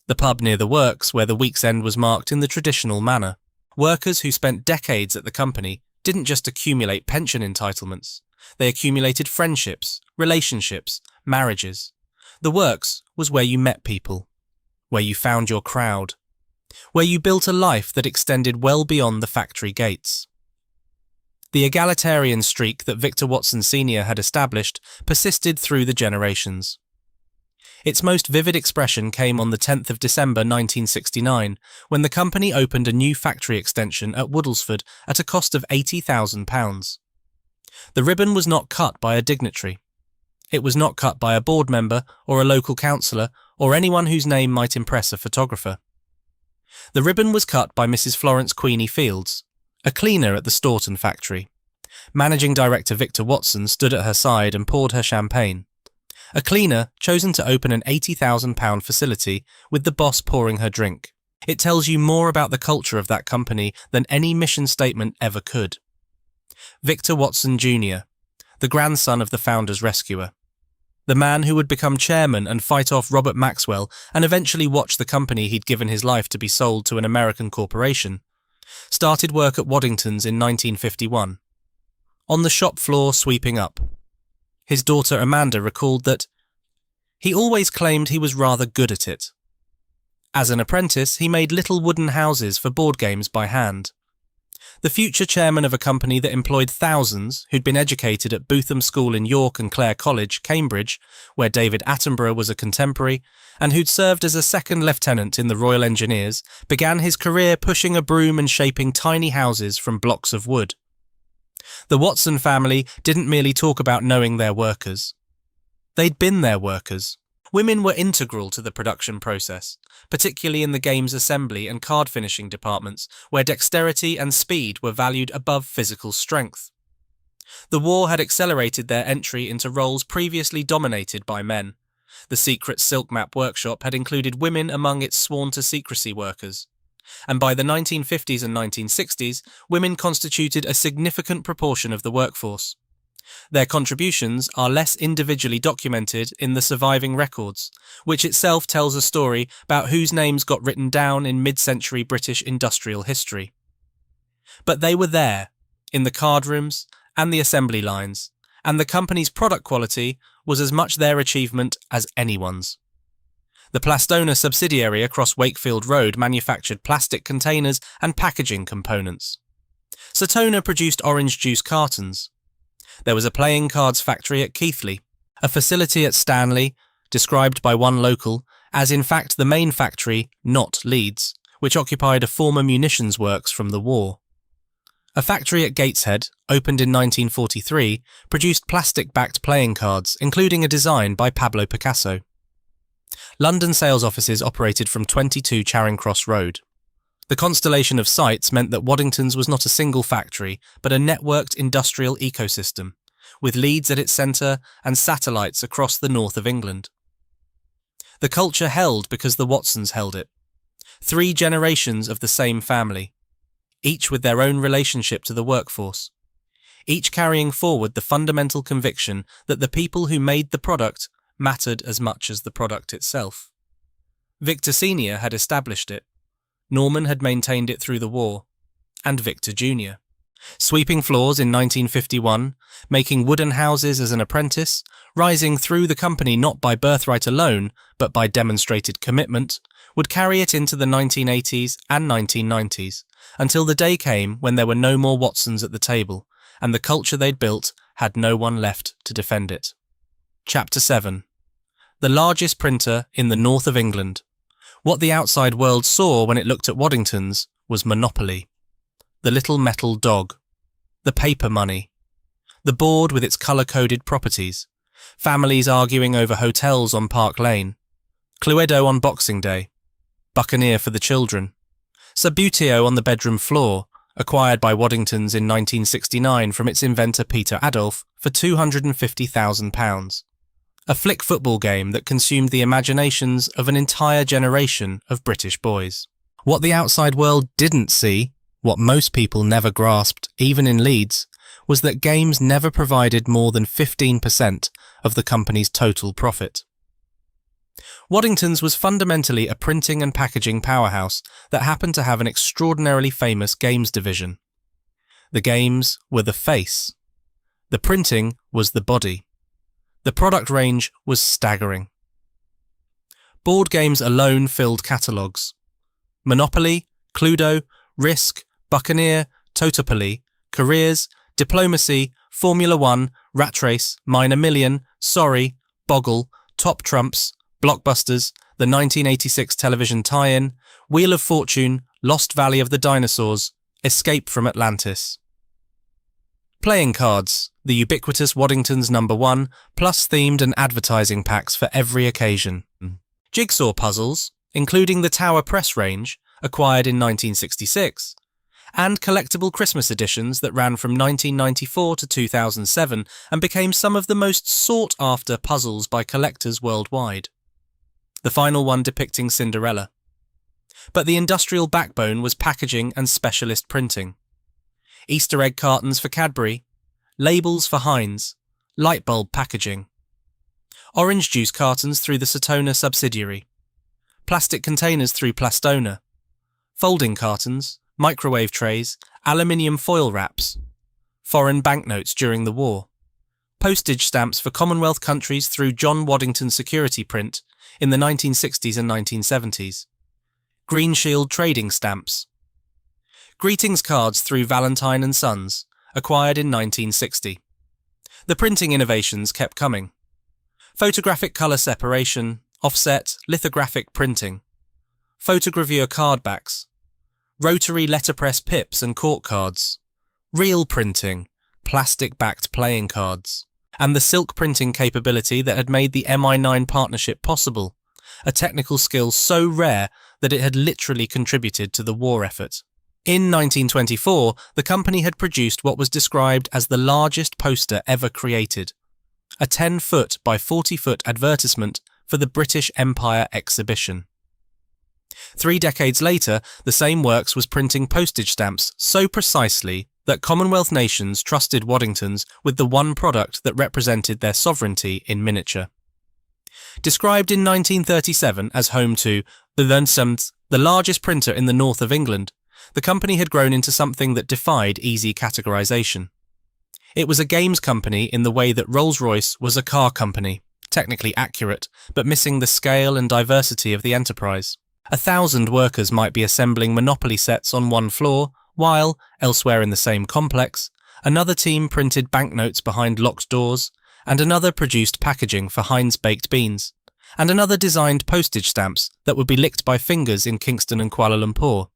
the pub near the works where the week's end was marked in the traditional manner. Workers who spent decades at the company didn't just accumulate pension entitlements. They accumulated friendships, relationships, marriages. The works was where you met people, where you found your crowd, where you built a life that extended well beyond the factory gates. The egalitarian streak that Victor Watson Sr. had established persisted through the generations. Its most vivid expression came on the 10th of December 1969, when the company opened a new factory extension at Woodlesford at a cost of £80,000. The ribbon was not cut by a dignitary. It was not cut by a board member or a local councillor or anyone whose name might impress a photographer. The ribbon was cut by Mrs. Florence Queenie Fields, a cleaner at the Staunton factory. Managing Director Victor Watson stood at her side and poured her champagne. A cleaner chosen to open an £80,000 facility with the boss pouring her drink. It tells you more about the culture of that company than any mission statement ever could. Victor Watson Jr., the grandson of the founder's rescuer. The man who would become chairman and fight off Robert Maxwell and eventually watch the company he'd given his life to be sold to an American corporation, started work at Waddingtons in 1951. On the shop floor sweeping up. His daughter Amanda recalled that he always claimed he was rather good at it. As an apprentice, he made little wooden houses for board games by hand. The future chairman of a company that employed thousands, who'd been educated at Bootham School in York and Clare College, Cambridge, where David Attenborough was a contemporary, and who'd served as a second lieutenant in the Royal Engineers, began his career pushing a broom and shaping tiny houses from blocks of wood. The Watson family didn't merely talk about knowing their workers. They'd been their workers. Women were integral to the production process, particularly in the games assembly and card finishing departments, where dexterity and speed were valued above physical strength. The war had accelerated their entry into roles previously dominated by men. The secret silk map workshop had included women among its sworn-to-secrecy workers. And by the 1950s and 1960s, women constituted a significant proportion of the workforce. Their contributions are less individually documented in the surviving records, which itself tells a story about whose names got written down in mid-century British industrial history. But they were there, in the card rooms and the assembly lines, and the company's product quality was as much their achievement as anyone's. The Plastona subsidiary across Wakefield Road manufactured plastic containers and packaging components. Satona produced orange juice cartons. There was a playing cards factory at Keighley, a facility at Stanley, described by one local as in fact the main factory, not Leeds, which occupied a former munitions works from the war. A factory at Gateshead, opened in 1943, produced plastic-backed playing cards, including a design by Pablo Picasso. London sales offices operated from 22 Charing Cross Road. The constellation of sites meant that Waddingtons was not a single factory, but a networked industrial ecosystem, with Leeds at its centre and satellites across the north of England. The culture held because the Watsons held it. 3 generations of the same family. each with their own relationship to the workforce, each carrying forward the fundamental conviction that the people who made the product mattered as much as the product itself. Victor Sr. had established it, Norman had maintained it through the war, and Victor Jr. Sweeping floors in 1951, making wooden houses as an apprentice, rising through the company not by birthright alone, but by demonstrated commitment, would carry it into the 1980s and 1990s, until the day came when there were no more Watsons at the table, and the culture they'd built had no one left to defend it. Chapter 7. The largest printer in the north of England. What the outside world saw when it looked at Waddingtons was monopoly. The little metal dog. The paper money. The board with its colour-coded properties. Families arguing over hotels on Park Lane. Cluedo on Boxing Day. Buccaneer for the children. Subbuteo on the bedroom floor, acquired by Waddingtons in 1969 from its inventor Peter Adolph for £250,000. A flick football game that consumed the imaginations of an entire generation of British boys. What the outside world didn't see, what most people never grasped, even in Leeds, was that games never provided more than 15% of the company's total profit. Waddingtons was fundamentally a printing and packaging powerhouse that happened to have an extraordinarily famous games division. The games were the face. The printing was the body. The product range was staggering. Board games alone filled catalogues. Monopoly, Cluedo, Risk, Buccaneer, Totopoly, Careers, Diplomacy, Formula 1, Rat Race, Minor Million, Sorry, Boggle, Top Trumps, Blockbusters, the 1986 television tie-in, Wheel of Fortune, Lost Valley of the Dinosaurs, Escape from Atlantis. Playing cards, the ubiquitous Waddingtons No. 1, plus themed and advertising packs for every occasion. Jigsaw puzzles, including the Tower Press range, acquired in 1966, and collectible Christmas editions that ran from 1994 to 2007 and became some of the most sought-after puzzles by collectors worldwide. The final one depicting Cinderella. But the industrial backbone was packaging and specialist printing. Easter egg cartons for Cadbury, labels for Heinz, light bulb packaging. Orange juice cartons through the Satona subsidiary. Plastic containers through Plastona. Folding cartons, microwave trays, aluminium foil wraps. Foreign banknotes during the war. Postage stamps for Commonwealth countries through John Waddington Security Print in the 1960s and 1970s. Green Shield trading stamps. Greetings cards through Valentine and Sons, acquired in 1960. The printing innovations kept coming. Photographic colour separation, offset, lithographic printing. Photogravure cardbacks. Rotary letterpress pips and court cards. Real printing, plastic-backed playing cards. And the silk printing capability that had made the MI9 partnership possible, a technical skill so rare that it had literally contributed to the war effort. In 1924, the company had produced what was described as the largest poster ever created, a 10-foot by 40-foot advertisement for the British Empire exhibition. 3 decades later, the same works was printing postage stamps so precisely that Commonwealth nations trusted Waddingtons with the one product that represented their sovereignty in miniature. Described in 1937 as home to the largest printer in the north of England, the company had grown into something that defied easy categorization. It was a games company in the way that Rolls-Royce was a car company, technically accurate, but missing the scale and diversity of the enterprise. 1,000 workers might be assembling Monopoly sets on one floor, while, elsewhere in the same complex, another team printed banknotes behind locked doors, and another produced packaging for Heinz baked beans, and another designed postage stamps that would be licked by fingers in Kingston and Kuala Lumpur.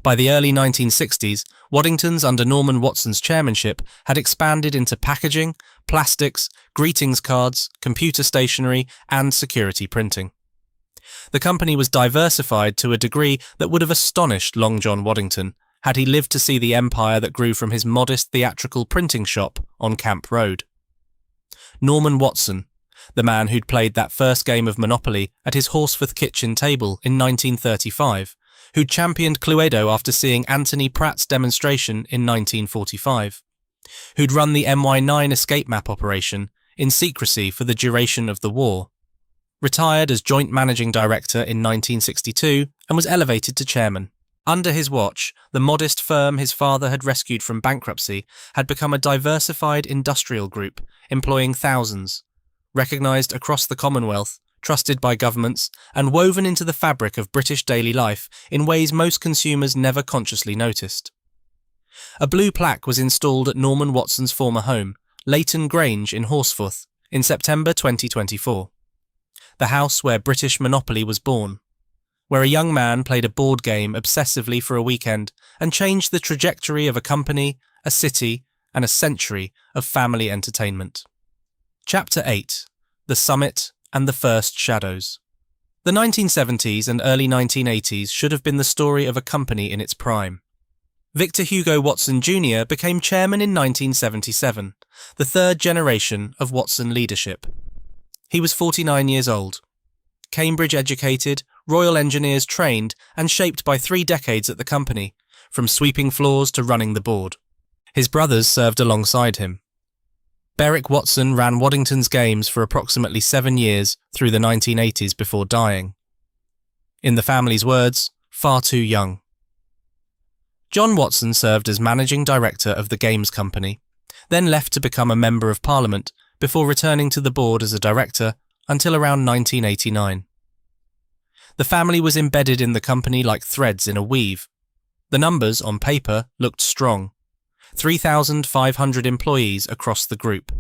By the early 1960s, Waddingtons under Norman Watson's chairmanship had expanded into packaging, plastics, greetings cards, computer stationery, and security printing. The company was diversified to a degree that would have astonished Long John Waddington had he lived to see the empire that grew from his modest theatrical printing shop on Camp Road. Norman Watson, the man who'd played that first game of Monopoly at his Horsforth kitchen table in 1935, who championed Cluedo after seeing Anthony Pratt's demonstration in 1945, who'd run the MY9 escape map operation in secrecy for the duration of the war, retired as joint managing director in 1962 and was elevated to chairman. Under his watch, the modest firm his father had rescued from bankruptcy had become a diversified industrial group employing thousands, recognised across the Commonwealth, trusted by governments, and woven into the fabric of British daily life in ways most consumers never consciously noticed. A blue plaque was installed at Norman Watson's former home, Leighton Grange in Horsforth, in September 2024. The house where British monopoly was born, where a young man played a board game obsessively for a weekend and changed the trajectory of a company, a city, and a century of family entertainment. Chapter 8. The Summit and the First Shadows. The 1970s and early 1980s should have been the story of a company in its prime. Victor Hugo Watson Jr. became chairman in 1977, the third generation of Watson leadership. He was 49 years old. Cambridge educated, Royal Engineers trained and shaped by 3 decades at the company, from sweeping floors to running the board. His brothers served alongside him. Berwick Watson ran Waddington's games for approximately 7 years through the 1980s before dying. In the family's words, far too young. John Watson served as managing director of the games company, then left to become a member of Parliament before returning to the board as a director until around 1989. The family was embedded in the company like threads in a weave. The numbers, on paper, looked strong. 3,500 employees across the group.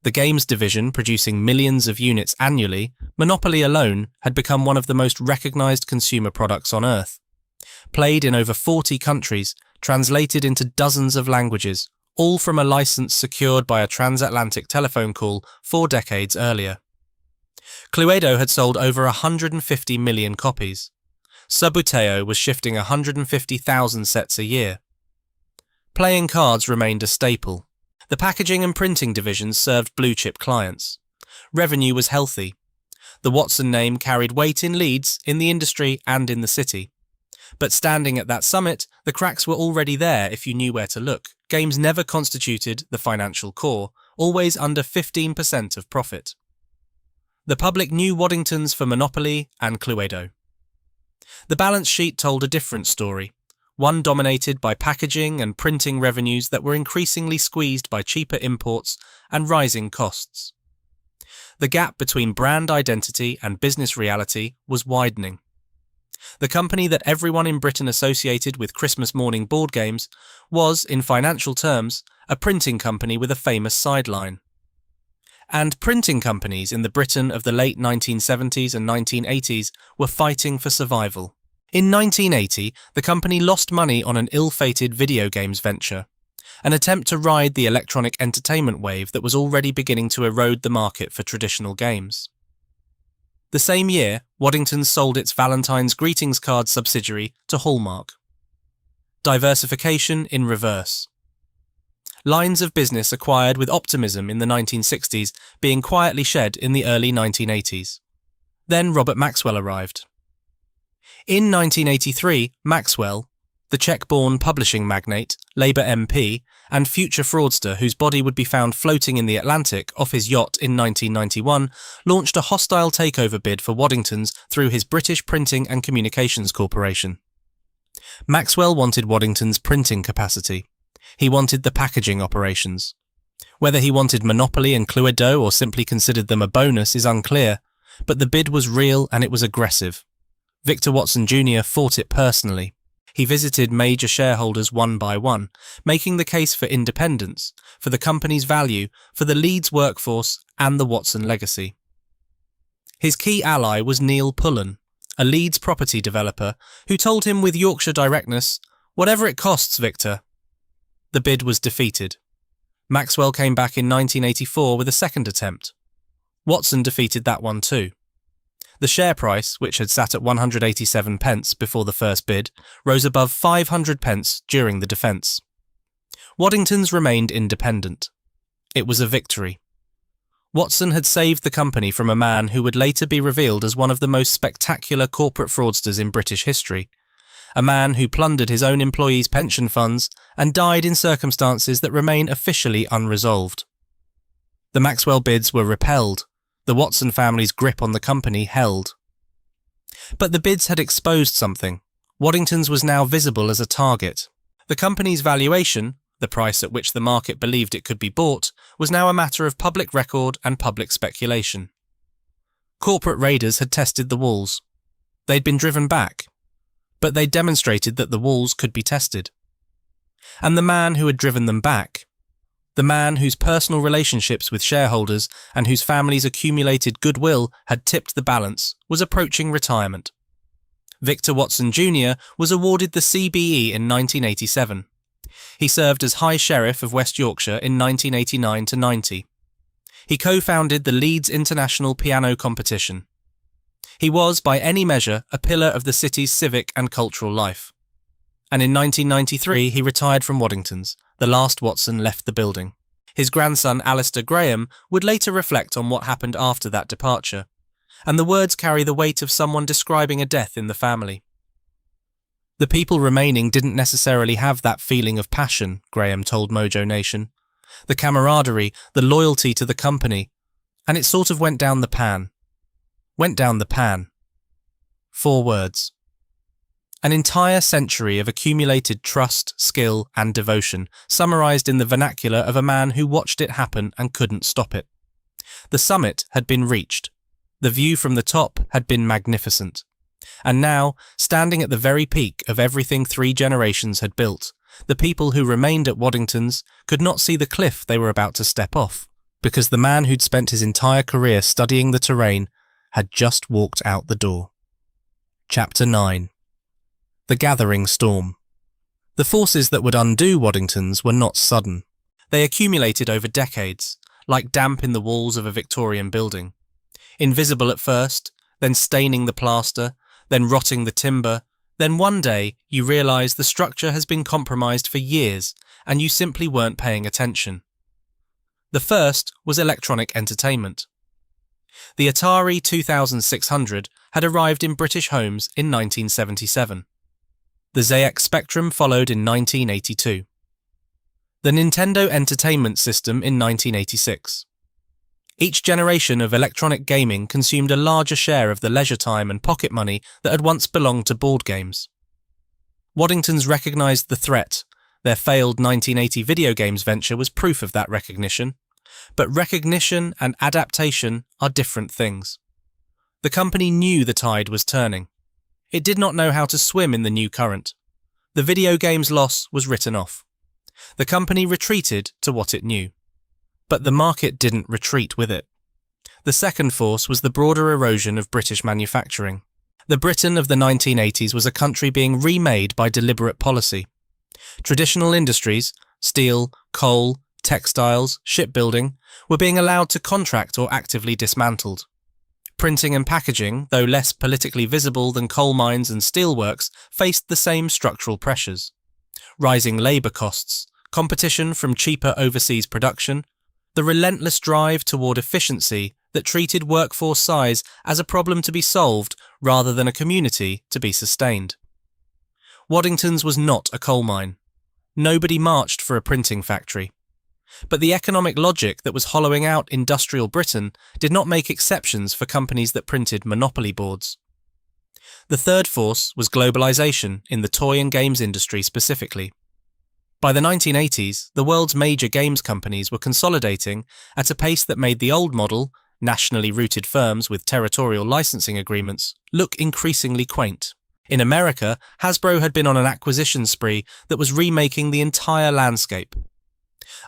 The games division producing millions of units annually, Monopoly alone had become one of the most recognised consumer products on earth. Played in over 40 countries, translated into dozens of languages, all from a licence secured by a transatlantic telephone call 4 decades earlier. Cluedo had sold over 150 million copies. Subbuteo was shifting 150,000 sets a year. Playing cards remained a staple. The packaging and printing divisions served blue-chip clients. Revenue was healthy. The Watson name carried weight in Leeds, in the industry and in the city. But standing at that summit, the cracks were already there if you knew where to look. Games never constituted the financial core, always under 15% of profit. The public knew Waddingtons for Monopoly and Cluedo. The balance sheet told a different story, one dominated by packaging and printing revenues that were increasingly squeezed by cheaper imports and rising costs. The gap between brand identity and business reality was widening. The company that everyone in Britain associated with Christmas morning board games was, in financial terms, a printing company with a famous sideline. And printing companies in the Britain of the late 1970s and 1980s were fighting for survival. In 1980, the company lost money on an ill-fated video games venture, an attempt to ride the electronic entertainment wave that was already beginning to erode the market for traditional games. The same year, Waddingtons sold its Valentine's greetings card subsidiary to Hallmark. Diversification in reverse. Lines of business acquired with optimism in the 1960s being quietly shed in the early 1980s. Then Robert Maxwell arrived. In 1983, Maxwell, the Czech-born publishing magnate, Labour MP, and future fraudster whose body would be found floating in the Atlantic off his yacht in 1991, launched a hostile takeover bid for Waddingtons through his British Printing and Communications Corporation. Maxwell wanted Waddington's printing capacity. He wanted the packaging operations. Whether he wanted Monopoly and Cluedo or simply considered them a bonus is unclear, but the bid was real and it was aggressive. Victor Watson Jr. fought it personally. He visited major shareholders one by one, making the case for independence, for the company's value, for the Leeds workforce and the Watson legacy. His key ally was Neil Pullen, a Leeds property developer, who told him with Yorkshire directness, "Whatever it costs, Victor." The bid was defeated. Maxwell came back in 1984 with a second attempt. Watson defeated that one too. The share price, which had sat at 187 pence before the first bid, rose above 500 pence during the defence. Waddingtons remained independent. It was a victory. Watson had saved the company from a man who would later be revealed as one of the most spectacular corporate fraudsters in British history, a man who plundered his own employees' pension funds and died in circumstances that remain officially unresolved. The Maxwell bids were repelled, the Watson family's grip on the company held. But the bids had exposed something. Waddingtons was now visible as a target. The company's valuation, the price at which the market believed it could be bought, was now a matter of public record and public speculation. Corporate raiders had tested the walls. They'd been driven back, but they demonstrated that the walls could be tested. And the man who had driven them back, the man whose personal relationships with shareholders and whose family's accumulated goodwill had tipped the balance, was approaching retirement. Victor Watson Jr. was awarded the CBE in 1987. He served as High Sheriff of West Yorkshire in 1989–90. He co-founded the Leeds International Piano Competition. He was, by any measure, a pillar of the city's civic and cultural life. And in 1993 he retired from Waddingtons. The last Watson left the building. His grandson Alistair Graham would later reflect on what happened after that departure, and the words carry the weight of someone describing a death in the family. The people remaining didn't necessarily have that feeling of passion, Graham told Mojo Nation. The camaraderie, the loyalty to the company, and it sort of went down the pan. Went down the pan. 4 words. An entire century of accumulated trust, skill and devotion, summarised in the vernacular of a man who watched it happen and couldn't stop it. The summit had been reached. The view from the top had been magnificent. And now, standing at the very peak of everything 3 generations had built, the people who remained at Waddingtons could not see the cliff they were about to step off, because the man who'd spent his entire career studying the terrain had just walked out the door. Chapter 9. The Gathering Storm. The forces that would undo Waddingtons were not sudden. They accumulated over decades, like damp in the walls of a Victorian building. Invisible at first, then staining the plaster, then rotting the timber, then one day you realise the structure has been compromised for years and you simply weren't paying attention. The first was electronic entertainment. The Atari 2600 had arrived in British homes in 1977. The ZX Spectrum followed in 1982. The Nintendo Entertainment System in 1986. Each generation of electronic gaming consumed a larger share of the leisure time and pocket money that had once belonged to board games. Waddingtons recognised the threat. Their failed 1980 video games venture was proof of that recognition. But recognition and adaptation are different things. The company knew the tide was turning. It did not know how to swim in the new current. The video game's loss was written off. The company retreated to what it knew. But the market didn't retreat with it. The second force was the broader erosion of British manufacturing. The Britain of the 1980s was a country being remade by deliberate policy. Traditional industries, steel, coal, textiles, shipbuilding, were being allowed to contract or actively dismantled. Printing and packaging, though less politically visible than coal mines and steelworks, faced the same structural pressures. Rising labour costs, competition from cheaper overseas production, the relentless drive toward efficiency that treated workforce size as a problem to be solved rather than a community to be sustained. Waddingtons was not a coal mine. Nobody marched for a printing factory. But the economic logic that was hollowing out industrial Britain did not make exceptions for companies that printed monopoly boards. The third force was globalisation in the toy and games industry specifically. By the 1980s, the world's major games companies were consolidating at a pace that made the old model, nationally rooted firms with territorial licensing agreements, look increasingly quaint. In America, Hasbro had been on an acquisition spree that was remaking the entire landscape.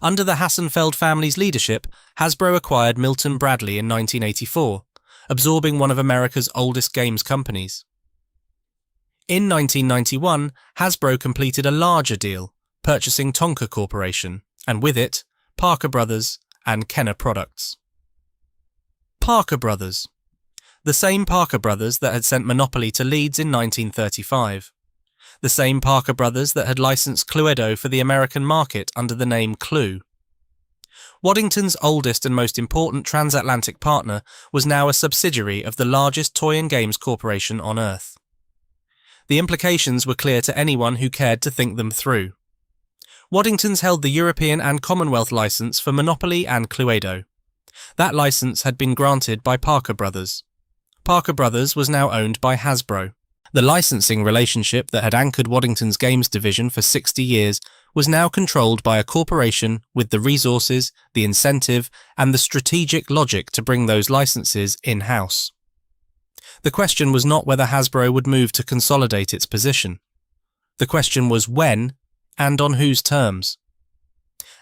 Under the Hassenfeld family's leadership, Hasbro acquired Milton Bradley in 1984, absorbing one of America's oldest games companies. In 1991, Hasbro completed a larger deal, purchasing Tonka Corporation, and with it, Parker Brothers and Kenner Products. Parker Brothers. The same Parker Brothers that had sent Monopoly to Leeds in 1935. The same Parker Brothers that had licensed Cluedo for the American market under the name Clue. Waddington's oldest and most important transatlantic partner was now a subsidiary of the largest toy and games corporation on earth. The implications were clear to anyone who cared to think them through. Waddingtons held the European and Commonwealth licence for Monopoly and Cluedo. That licence had been granted by Parker Brothers. Parker Brothers was now owned by Hasbro. The licensing relationship that had anchored Waddington's games division for 60 years was now controlled by a corporation with the resources, the incentive, and the strategic logic to bring those licenses in-house. The question was not whether Hasbro would move to consolidate its position. The question was when and on whose terms.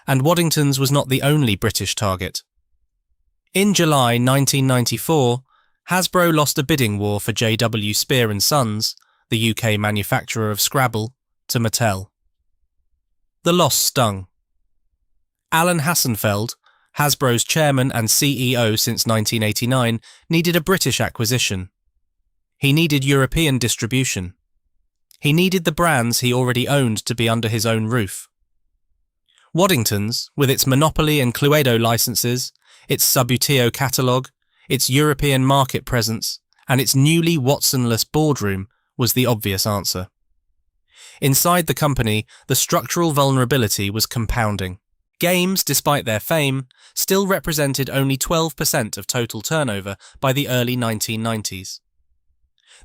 And Waddingtons was not the only British target. In July 1994, Hasbro lost a bidding war for J.W. Spear & Sons, the UK manufacturer of Scrabble, to Mattel. The loss stung. Alan Hassenfeld, Hasbro's chairman and CEO since 1989, needed a British acquisition. He needed European distribution. He needed the brands he already owned to be under his own roof. Waddingtons, with its Monopoly and Cluedo licenses, its Subbuteo catalogue, its European market presence, and its newly Watsonless boardroom, was the obvious answer. Inside the company, the structural vulnerability was compounding. Games, despite their fame, still represented only 12% of total turnover by the early 1990s.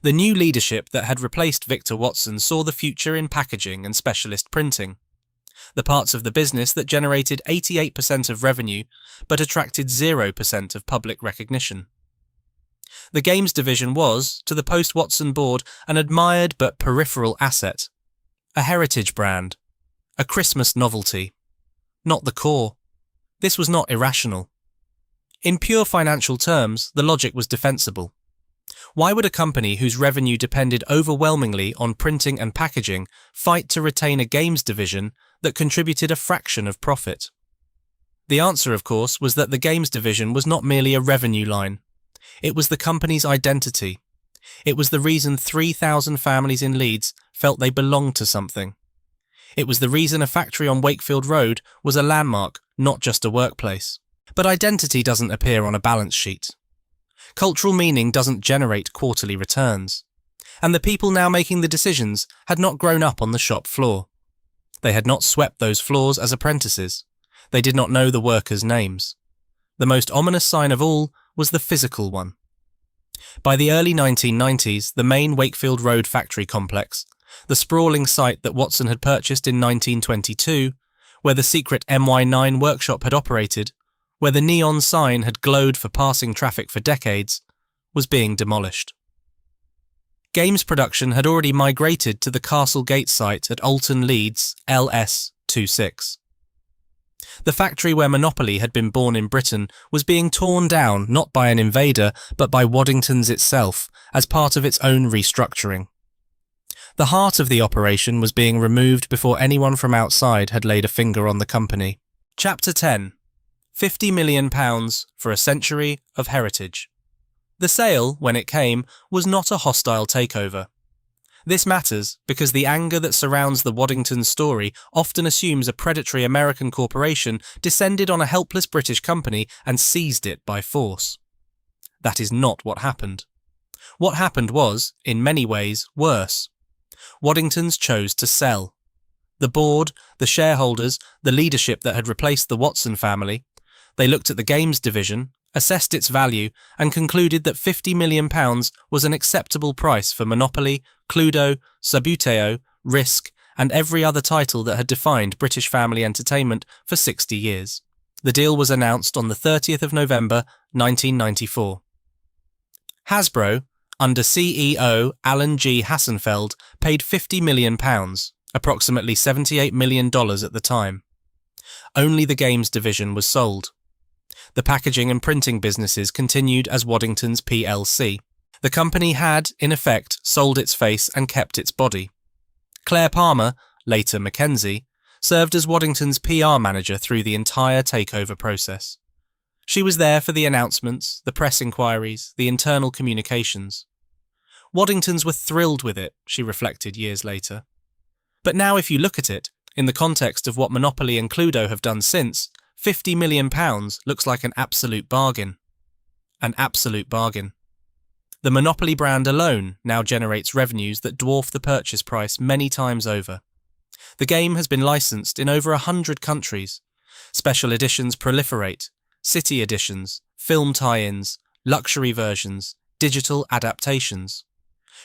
The new leadership that had replaced Victor Watson saw the future in packaging and specialist printing, the parts of the business that generated 88% of revenue but attracted 0% of public recognition. The games division was, to the post-Watson board, an admired but peripheral asset, a heritage brand, a Christmas novelty, not the core. This was not irrational. In pure financial terms, the logic was defensible. Why would a company whose revenue depended overwhelmingly on printing and packaging fight to retain a games division that contributed a fraction of profit? The answer, of course, was that the games division was not merely a revenue line. It was the company's identity. It was the reason 3,000 families in Leeds felt they belonged to something. It was the reason a factory on Wakefield Road was a landmark, not just a workplace. But identity doesn't appear on a balance sheet. Cultural meaning doesn't generate quarterly returns. And the people now making the decisions had not grown up on the shop floor. They had not swept those floors as apprentices. They did not know the workers' names. The most ominous sign of all was the physical one. By the early 1990s, the main Wakefield Road factory complex, the sprawling site that Watson had purchased in 1922, where the secret MY9 workshop had operated, where the neon sign had glowed for passing traffic for decades, was being demolished. Games production had already migrated to the Castle Gate site at Alton, Leeds, LS26. The factory where Monopoly had been born in Britain was being torn down not by an invader but by Waddingtons itself as part of its own restructuring. The heart of the operation was being removed before anyone from outside had laid a finger on the company. Chapter 10. £50 million for a century of heritage. The sale, when it came, was not a hostile takeover. This matters because the anger that surrounds the Waddington story often assumes a predatory American corporation descended on a helpless British company and seized it by force. That is not what happened. What happened was, in many ways, worse. Waddingtons chose to sell. The board, the shareholders, the leadership that had replaced the Watson family, they looked at the games division, assessed its value, and concluded that £50 million was an acceptable price for Monopoly, Cluedo, Subbuteo, Risk, and every other title that had defined British family entertainment for 60 years. The deal was announced on the 30th of November, 1994. Hasbro, under CEO Alan G. Hassenfeld, paid £50 million, approximately $78 million at the time. Only the games division was sold. The packaging and printing businesses continued as Waddingtons plc. The company had, in effect, sold its face and kept its body. Claire Palmer, later Mackenzie, served as Waddington's PR manager through the entire takeover process. She was there for the announcements, the press inquiries, the internal communications. Waddingtons were thrilled with it, she reflected years later. But now if you look at it, in the context of what Monopoly and Cluedo have done since, £50 million looks like an absolute bargain. An absolute bargain. The Monopoly brand alone now generates revenues that dwarf the purchase price many times over. The game has been licensed in over 100 countries. Special editions proliferate, city editions, film tie-ins, luxury versions, digital adaptations.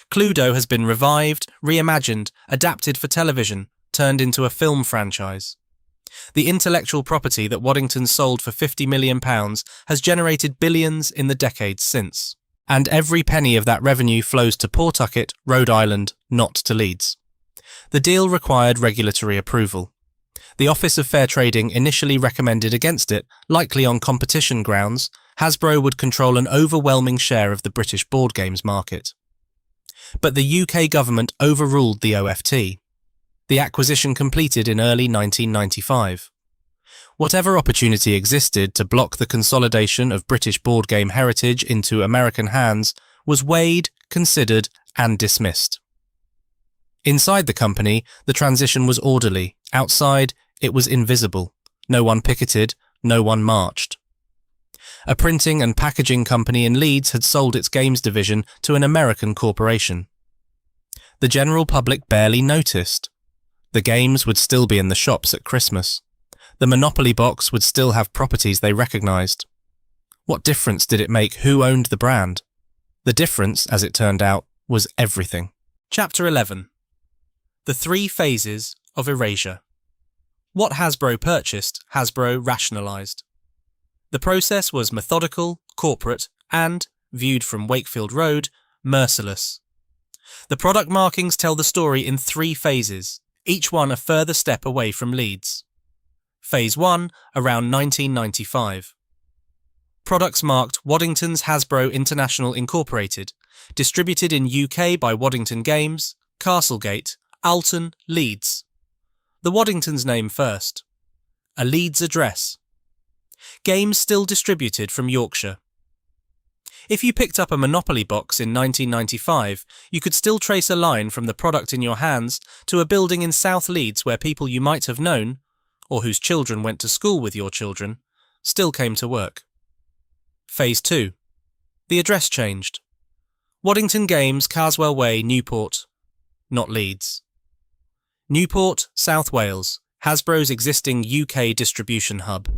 Cluedo has been revived, reimagined, adapted for television, turned into a film franchise. The intellectual property that Waddingtons sold for £50 million has generated billions in the decades since. And every penny of that revenue flows to Pawtucket, Rhode Island, not to Leeds. The deal required regulatory approval. The Office of Fair Trading initially recommended against it, likely on competition grounds. Hasbro would control an overwhelming share of the British board games market. But the UK government overruled the OFT. The acquisition completed in early 1995. Whatever opportunity existed to block the consolidation of British board game heritage into American hands was weighed, considered, and dismissed. Inside the company, the transition was orderly. Outside, it was invisible. No one picketed, no one marched. A printing and packaging company in Leeds had sold its games division to an American corporation. The general public barely noticed. The games would still be in the shops at Christmas. The Monopoly box would still have properties they recognised. What difference did it make who owned the brand? The difference, as it turned out, was everything. Chapter 11. The 3 phases of erasure. What Hasbro purchased, Hasbro rationalised. The process was methodical, corporate, and, viewed from Wakefield Road, merciless. The product markings tell the story in 3 phases, each one a further step away from Leeds. Phase 1, around 1995. Products marked Waddingtons Hasbro International Incorporated, distributed in UK by Waddington Games, Castlegate, Alton, Leeds. The Waddingtons name first. A Leeds address. Games still distributed from Yorkshire. If you picked up a Monopoly box in 1995, you could still trace a line from the product in your hands to a building in South Leeds where people you might have known, or whose children went to school with your children, still came to work. Phase 2. The address changed. Waddington Games, Caswell Way, Newport. Not Leeds. Newport, South Wales, Hasbro's existing UK distribution hub.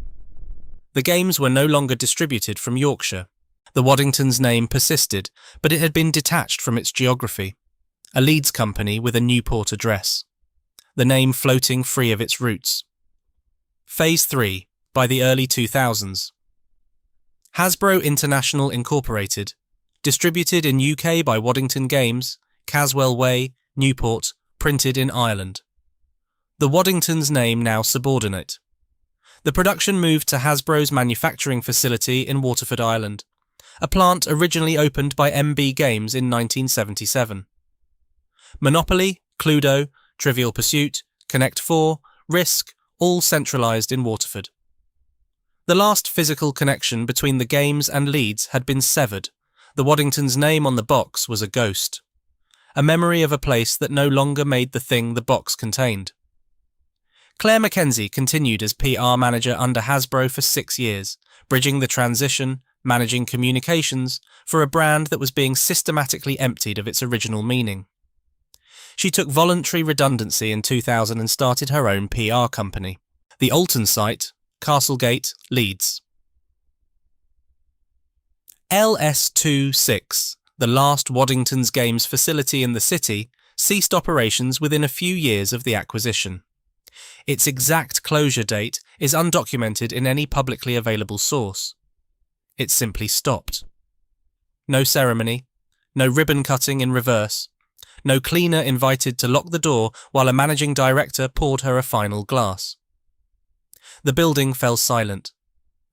The games were no longer distributed from Yorkshire. The Waddingtons name persisted, but it had been detached from its geography. A Leeds company with a Newport address. The name floating free of its roots. Phase 3, by the early 2000s. Hasbro International Incorporated, distributed in UK by Waddington Games, Caswell Way, Newport, printed in Ireland. The Waddingtons name now subordinate. The production moved to Hasbro's manufacturing facility in Waterford, Ireland, a plant originally opened by MB Games in 1977. Monopoly, Cluedo, Trivial Pursuit, Connect 4, Risk, all centralised in Waterford. The last physical connection between the games and Leeds had been severed. The Waddingtons name on the box was a ghost. A memory of a place that no longer made the thing the box contained. Claire Mackenzie continued as PR manager under Hasbro for 6 years, bridging the transition, managing communications, for a brand that was being systematically emptied of its original meaning. She took voluntary redundancy in 2000 and started her own PR company. The Alton site, Castlegate, Leeds. LS26, the last Waddingtons Games facility in the city, ceased operations within a few years of the acquisition. Its exact closure date is undocumented in any publicly available source. It simply stopped. No ceremony, no ribbon cutting in reverse, no cleaner invited to lock the door while a managing director poured her a final glass. The building fell silent,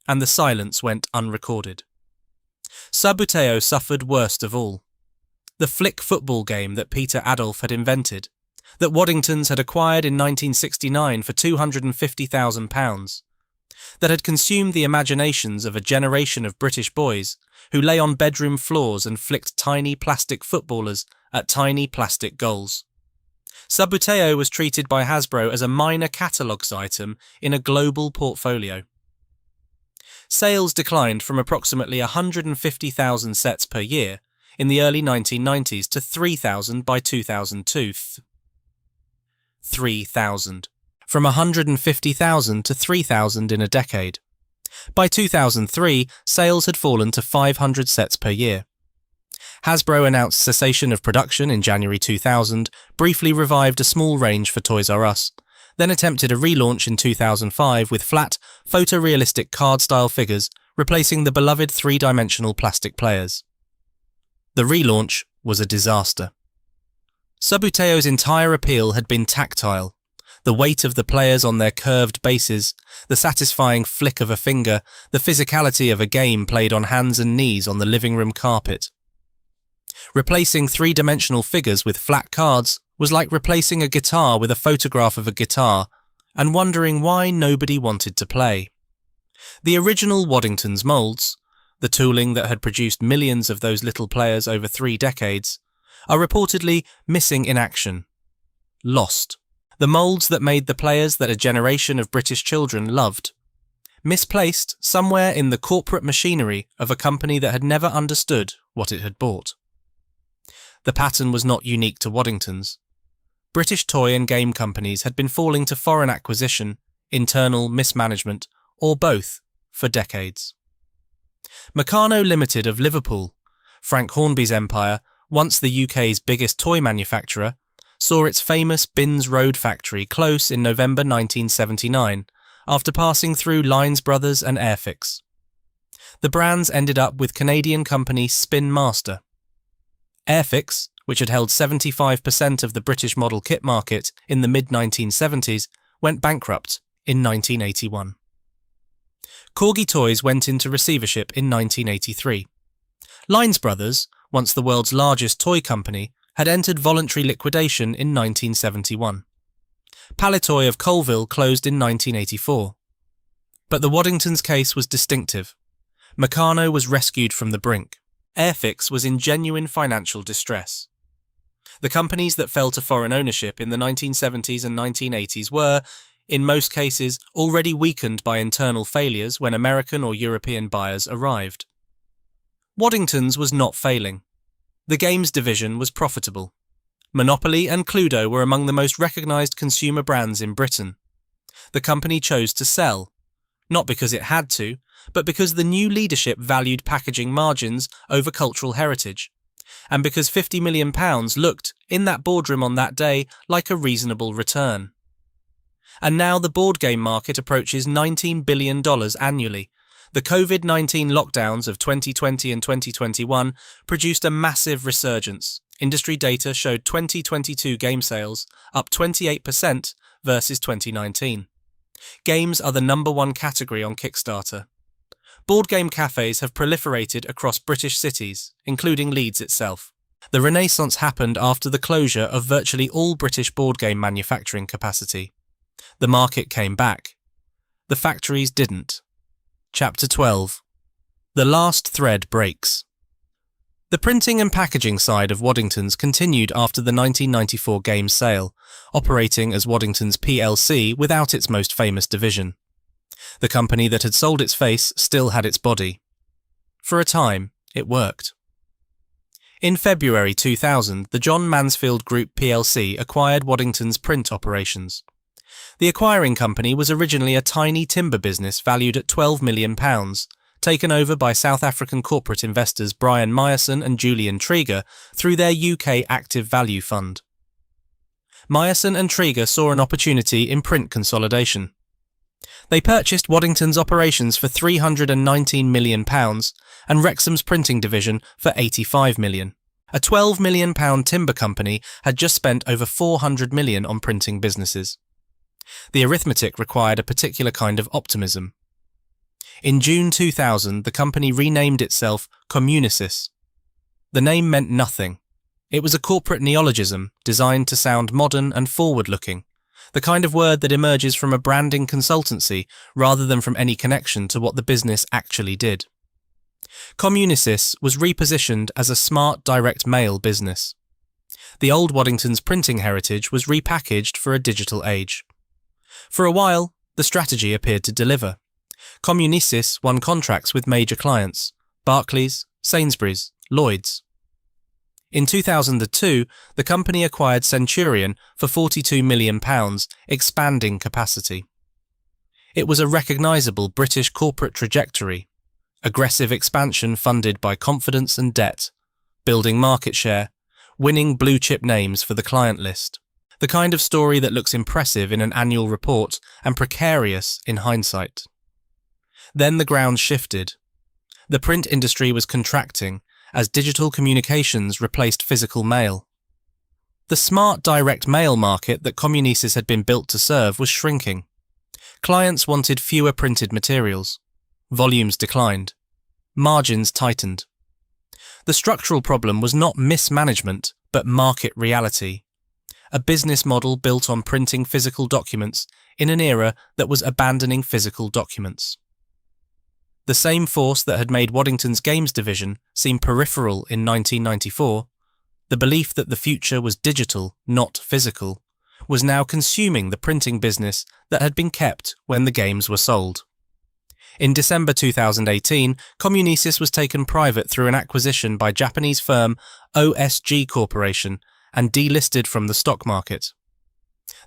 and the silence went unrecorded. Subbuteo suffered worst of all. The flick football game that Peter Adolph had invented, that Waddingtons had acquired in 1969 for £250,000, that had consumed the imaginations of a generation of British boys who lay on bedroom floors and flicked tiny plastic footballers at tiny plastic goals. Subbuteo was treated by Hasbro as a minor catalogues item in a global portfolio. Sales declined from approximately 150,000 sets per year in the early 1990s to 3,000 by 2002. 3,000. From 150,000 to 3,000 in a decade. By 2003, sales had fallen to 500 sets per year. Hasbro announced cessation of production in January 2000, briefly revived a small range for Toys R Us, then attempted a relaunch in 2005 with flat, photorealistic card-style figures replacing the beloved three-dimensional plastic players. The relaunch was a disaster. Subbuteo entire appeal had been tactile. The weight of the players on their curved bases, the satisfying flick of a finger, the physicality of a game played on hands and knees on the living room carpet. Replacing three-dimensional figures with flat cards was like replacing a guitar with a photograph of a guitar and wondering why nobody wanted to play. The original Waddingtons moulds, the tooling that had produced millions of those little players over 3 decades, are reportedly missing in action. Lost. The moulds that made the players that a generation of British children loved. Misplaced somewhere in the corporate machinery of a company that had never understood what it had bought. The pattern was not unique to Waddingtons. British toy and game companies had been falling to foreign acquisition, internal mismanagement, or both, for decades. Meccano Limited of Liverpool, Frank Hornby's empire, once the UK's biggest toy manufacturer, saw its famous Binns Road factory close in November 1979, after passing through Lines Brothers and Airfix. The brands ended up with Canadian company Spin Master. Airfix, which had held 75% of the British model kit market in the mid-1970s, went bankrupt in 1981. Corgi Toys went into receivership in 1983. Lines Brothers, once the world's largest toy company, had entered voluntary liquidation in 1971. Palitoy of Colville closed in 1984. But the Waddingtons case was distinctive. Meccano was rescued from the brink. Airfix was in genuine financial distress. The companies that fell to foreign ownership in the 1970s and 1980s were, in most cases, already weakened by internal failures when American or European buyers arrived. Waddingtons was not failing. The games division was profitable. Monopoly and Cluedo were among the most recognised consumer brands in Britain. The company chose to sell, not because it had to, but because the new leadership valued packaging margins over cultural heritage, and because £50 million looked, in that boardroom on that day, like a reasonable return. And now the board game market approaches $19 billion annually. The COVID-19 lockdowns of 2020 and 2021 produced a massive resurgence. Industry data showed 2022 game sales up 28% versus 2019. Games are the #1 category on Kickstarter. Board game cafes have proliferated across British cities, including Leeds itself. The renaissance happened after the closure of virtually all British board game manufacturing capacity. The market came back. The factories didn't. Chapter 12. The last thread breaks. The printing and packaging side of Waddingtons continued after the 1994 game sale, operating as Waddingtons plc without its most famous division. The company that had sold its face still had its body. For a time, it worked. In February 2000, the John Mansfield Group plc acquired Waddingtons' print operations. The acquiring company was originally a tiny timber business valued at £12 million, taken over by South African corporate investors Brian Meyerson and Julian Trieger through their UK Active Value Fund. Meyerson and Trieger saw an opportunity in print consolidation. They purchased Waddingtons' operations for £319 million and Wrexham's printing division for £85 million. A £12 million timber company had just spent over £400 million on printing businesses. The arithmetic required a particular kind of optimism. In June 2000, the company renamed itself Communicis. The name meant nothing. It was a corporate neologism designed to sound modern and forward-looking, the kind of word that emerges from a branding consultancy rather than from any connection to what the business actually did. Communicis was repositioned as a smart direct mail business. The old Waddingtons printing heritage was repackaged for a digital age. For a while, the strategy appeared to deliver. Communicis won contracts with major clients: Barclays, Sainsbury's, Lloyds. In 2002, the company acquired Centurion for £42 million, expanding capacity. It was a recognisable British corporate trajectory, aggressive expansion funded by confidence and debt, building market share, winning blue-chip names for the client list. The kind of story that looks impressive in an annual report and precarious in hindsight. Then the ground shifted. The print industry was contracting as digital communications replaced physical mail. The smart direct mail market that Communicis had been built to serve was shrinking. Clients wanted fewer printed materials. Volumes declined. Margins tightened. The structural problem was not mismanagement, but market reality. A business model built on printing physical documents in an era that was abandoning physical documents. The same force that had made Waddington's games division seem peripheral in 1994, the belief that the future was digital, not physical, was now consuming the printing business that had been kept when the games were sold. In December 2018, Communicis was taken private through an acquisition by Japanese firm OSG Corporation and delisted from the stock market.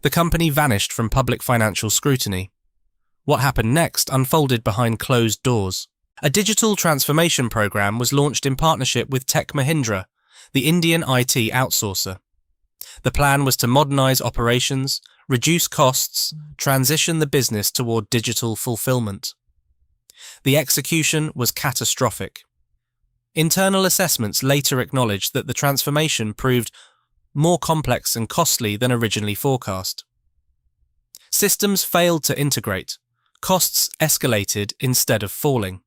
The company vanished from public financial scrutiny. What happened next unfolded behind closed doors. A digital transformation program was launched in partnership with Tech Mahindra, the Indian IT outsourcer. The plan was to modernize operations, reduce costs, transition the business toward digital fulfillment. The execution was catastrophic. Internal assessments later acknowledged that the transformation proved more complex and costly than originally forecast. Systems failed to integrate. Costs escalated instead of falling.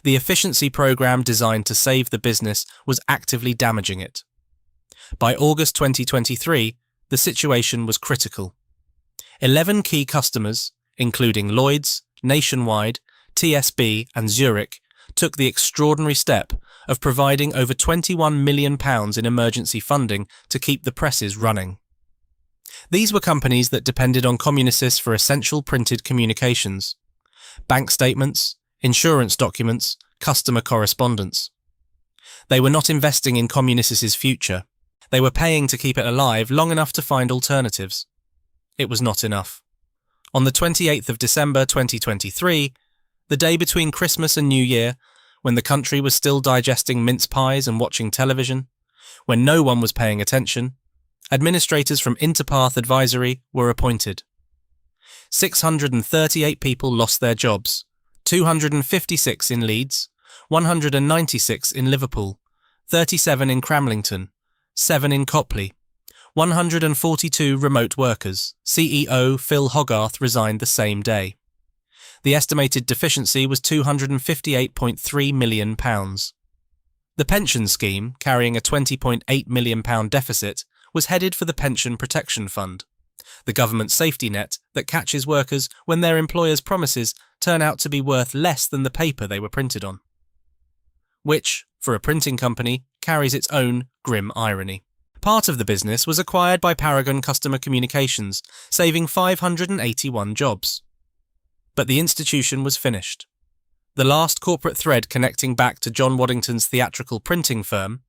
The efficiency program designed to save the business was actively damaging it. By August 2023, the situation was critical. 11 key customers, including Lloyds, Nationwide, TSB and Zurich, took the extraordinary step of providing over £21 million in emergency funding to keep the presses running. These were companies that depended on Communicis for essential printed communications, bank statements, insurance documents, customer correspondence. They were not investing in Communicis' future. They were paying to keep it alive long enough to find alternatives. It was not enough. On the 28th of December 2023, the day between Christmas and New Year, when the country was still digesting mince pies and watching television, when no one was paying attention, administrators from Interpath Advisory were appointed. 638 people lost their jobs, 256 in Leeds, 196 in Liverpool, 37 in Cramlington, 7 in Copley, 142 remote workers. CEO Phil Hogarth resigned the same day. The estimated deficiency was £258.3 million. The pension scheme, carrying a £20.8 million deficit, was headed for the Pension Protection Fund, the government safety net that catches workers when their employers' promises turn out to be worth less than the paper they were printed on. Which, for a printing company, carries its own grim irony. Part of the business was acquired by Paragon Customer Communications, saving 581 jobs. But the institution was finished. The last corporate thread connecting back to John Waddington's theatrical printing firm,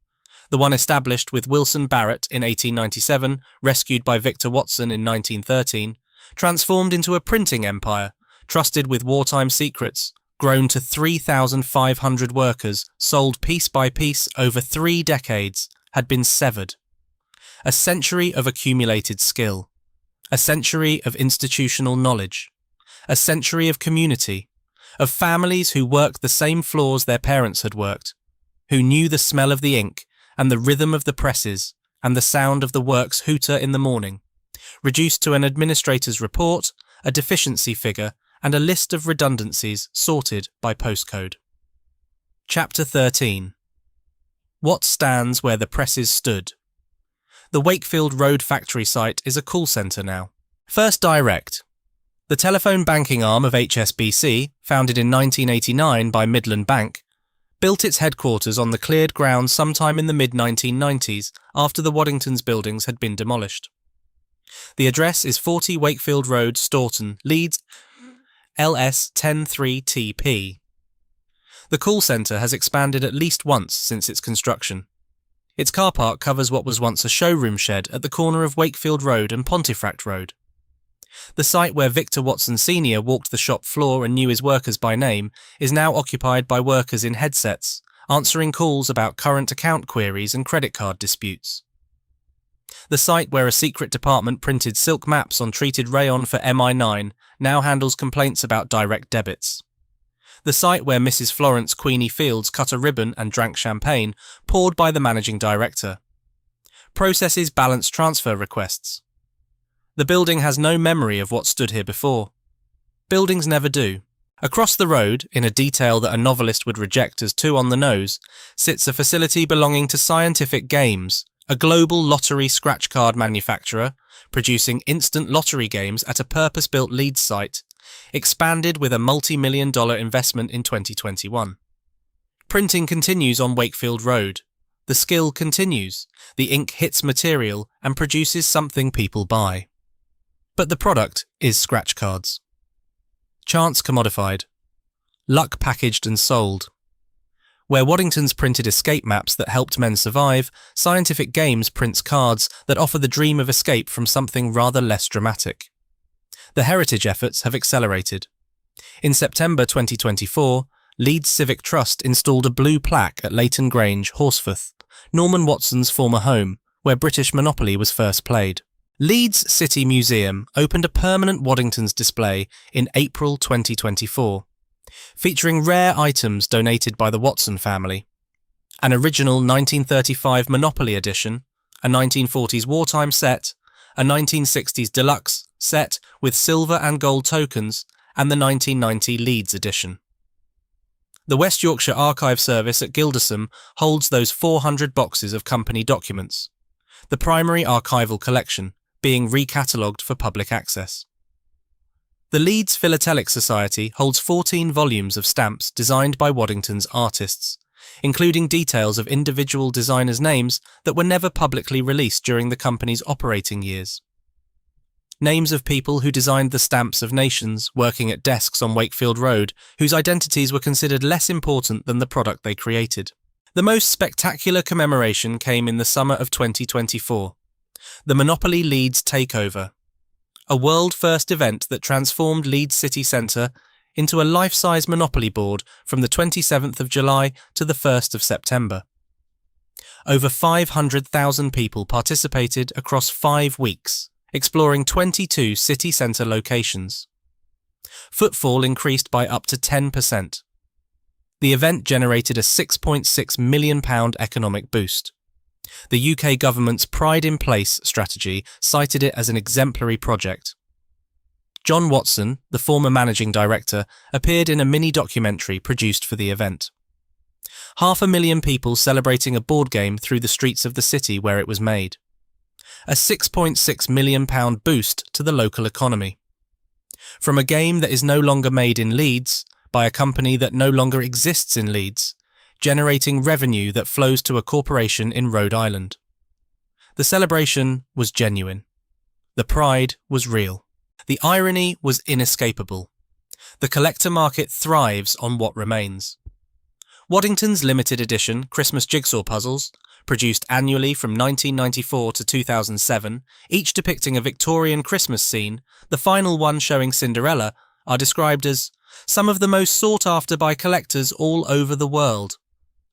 the one established with Wilson Barrett in 1897, rescued by Victor Watson in 1913, transformed into a printing empire, trusted with wartime secrets, grown to 3,500 workers, sold piece by piece over 3 decades, had been severed. A century of accumulated skill, a century of institutional knowledge, a century of community, of families who worked the same floors their parents had worked, who knew the smell of the ink and the rhythm of the presses and the sound of the works hooter in the morning, reduced to an administrator's report, a deficiency figure, and a list of redundancies sorted by postcode. Chapter 13. What stands where the presses stood? The Wakefield Road factory site is a call centre now. First Direct. The telephone banking arm of HSBC, founded in 1989 by Midland Bank, built its headquarters on the cleared ground sometime in the mid-1990s after the Waddingtons buildings had been demolished. The address is 40 Wakefield Road, Staunton, Leeds, LS 103TP. The call centre has expanded at least once since its construction. Its car park covers what was once a showroom shed at the corner of Wakefield Road and Pontefract Road. The site where Victor Watson Sr. walked the shop floor and knew his workers by name is now occupied by workers in headsets, answering calls about current account queries and credit card disputes. The site where a secret department printed silk maps on treated rayon for MI9 now handles complaints about direct debits. The site where Mrs. Florence Queenie Fields cut a ribbon and drank champagne, poured by the managing director, processes balance transfer requests. The building has no memory of what stood here before. Buildings never do. Across the road, in a detail that a novelist would reject as too on the nose, sits a facility belonging to Scientific Games, a global lottery scratch card manufacturer, producing instant lottery games at a purpose-built Leeds site, expanded with a multi-million-dollar investment in 2021. Printing continues on Wakefield Road. The skill continues. The ink hits material and produces something people buy. But the product is scratch cards. Chance commodified. Luck packaged and sold. Where Waddingtons printed escape maps that helped men survive, Scientific Games prints cards that offer the dream of escape from something rather less dramatic. The heritage efforts have accelerated. In September 2024, Leeds Civic Trust installed a blue plaque at Leighton Grange, Horsforth, Norman Watson's former home, where British Monopoly was first played. Leeds City Museum opened a permanent Waddingtons display in April 2024, featuring rare items donated by the Watson family. An original 1935 Monopoly edition, a 1940s Wartime set, a 1960s deluxe set with silver and gold tokens, and the 1990 Leeds edition. The West Yorkshire Archive Service at Gildersome holds those 400 boxes of company documents, the primary archival collection, being recatalogued for public access. The Leeds Philatelic Society holds 14 volumes of stamps designed by Waddington's artists, including details of individual designers' names that were never publicly released during the company's operating years. Names of people who designed the stamps of nations working at desks on Wakefield Road, whose identities were considered less important than the product they created. The most spectacular commemoration came in the summer of 2024. The Monopoly Leeds Takeover, a world-first event that transformed Leeds city centre into a life-size Monopoly board from the 27th of July to the 1st of September. Over 500,000 people participated across 5 weeks, exploring 22 city centre locations. Footfall increased by up to 10%. The event generated a £6.6 million economic boost. The UK government's Pride in Place strategy cited it as an exemplary project. John Watson, the former managing director, appeared in a mini-documentary produced for the event. 500,000 people celebrating a board game through the streets of the city where it was made. A £6.6 million boost to the local economy. From a game that is no longer made in Leeds, by a company that no longer exists in Leeds, generating revenue that flows to a corporation in Rhode Island. The celebration was genuine. The pride was real. The irony was inescapable. The collector market thrives on what remains. Waddington's limited edition Christmas jigsaw puzzles, produced annually from 1994 to 2007, each depicting a Victorian Christmas scene, the final one showing Cinderella, are described as some of the most sought after by collectors all over the world.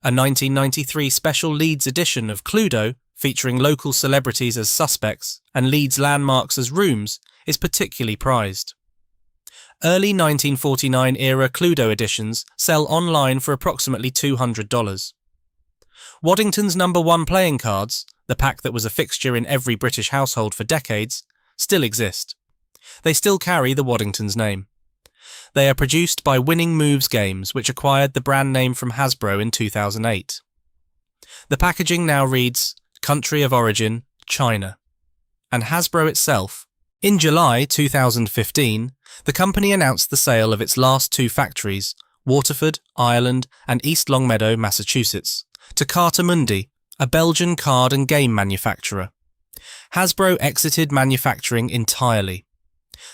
A 1993 special Leeds edition of Cluedo, featuring local celebrities as suspects and Leeds landmarks as rooms, is particularly prized. Early 1949-era Cluedo editions sell online for approximately $200. Waddington's No. 1 playing cards, the pack that was a fixture in every British household for decades, still exist. They still carry the Waddingtons name. They are produced by Winning Moves Games, which acquired the brand name from Hasbro in 2008. The packaging now reads, Country of Origin, China. And Hasbro itself. In July 2015, the company announced the sale of its last 2 factories, Waterford, Ireland, and East Longmeadow, Massachusetts, to Cartamundi, a Belgian card and game manufacturer. Hasbro exited manufacturing entirely.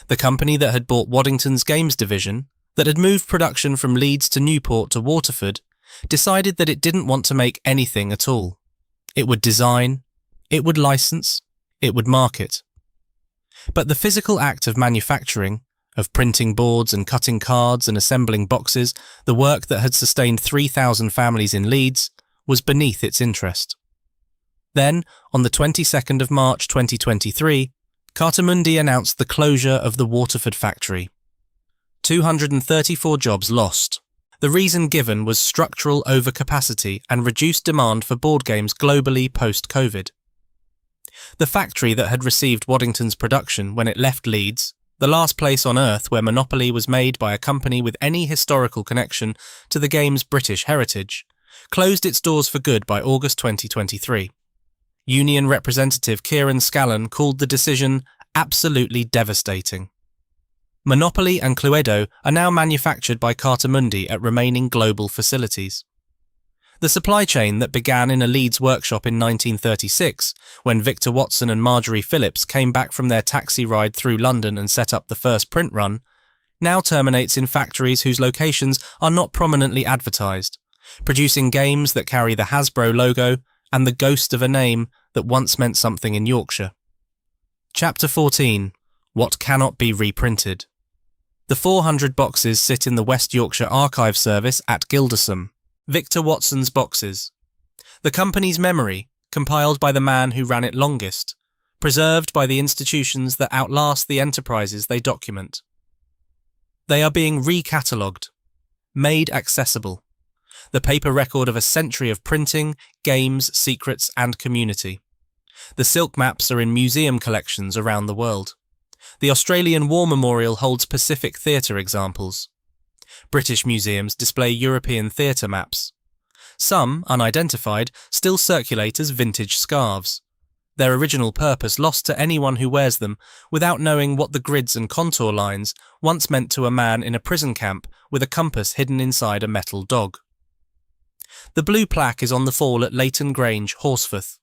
The company that had bought Waddington's Games division, that had moved production from Leeds to Newport to Waterford, decided that it didn't want to make anything at all. It would design, it would license, it would market. But the physical act of manufacturing, of printing boards and cutting cards and assembling boxes, the work that had sustained 3,000 families in Leeds, was beneath its interest. Then, on the 22nd of March 2023, Cartamundi announced the closure of the Waterford factory. 234 jobs lost. The reason given was structural overcapacity and reduced demand for board games globally post-COVID. The factory that had received Waddington's production when it left Leeds, the last place on earth where Monopoly was made by a company with any historical connection to the game's British heritage, closed its doors for good by August 2023. Union representative Kieran Scallon called the decision absolutely devastating. Monopoly and Cluedo are now manufactured by Cartamundi at remaining global facilities. The supply chain that began in a Leeds workshop in 1936, when Victor Watson and Marjorie Phillips came back from their taxi ride through London and set up the first print run, now terminates in factories whose locations are not prominently advertised, producing games that carry the Hasbro logo and the ghost of a name that once meant something in Yorkshire. Chapter 14. What cannot be reprinted. The 400 boxes sit in the West Yorkshire Archive Service at Gildersome. Victor Watson's boxes. The company's memory, compiled by the man who ran it longest, preserved by the institutions that outlast the enterprises they document. They are being recatalogued, made accessible. The paper record of a century of printing, games, secrets and community. The silk maps are in museum collections around the world. The Australian War Memorial holds Pacific Theatre examples. British museums display European theatre maps. Some, unidentified, still circulate as vintage scarves, their original purpose lost to anyone who wears them without knowing what the grids and contour lines once meant to a man in a prison camp with a compass hidden inside a metal dog. The blue plaque is on the fall at Leighton Grange, Horsforth,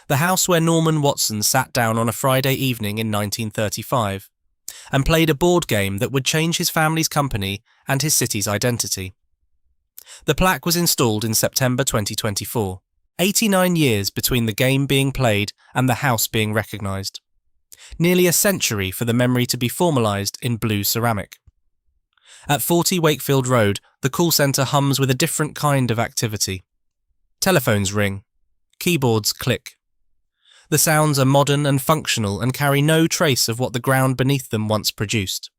the house where Norman Watson sat down on a Friday evening in 1935 and played a board game that would change his family's company and his city's identity. The plaque was installed in September 2024, 89 years between the game being played and the house being recognised. Nearly a century for the memory to be formalised in blue ceramic. At 40 Wakefield Road, the call centre hums with a different kind of activity. Telephones ring. Keyboards click. The sounds are modern and functional and carry no trace of what the ground beneath them once produced.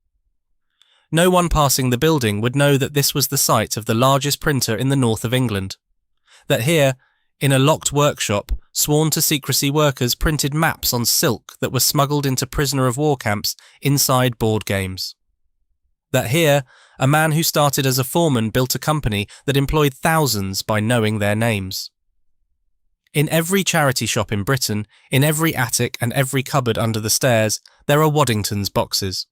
No one passing the building would know that this was the site of the largest printer in the north of England. That here, in a locked workshop, sworn to secrecy workers printed maps on silk that were smuggled into prisoner of war camps inside board games. That here, a man who started as a foreman built a company that employed thousands by knowing their names. In every charity shop in Britain, in every attic and every cupboard under the stairs, there are Waddingtons boxes.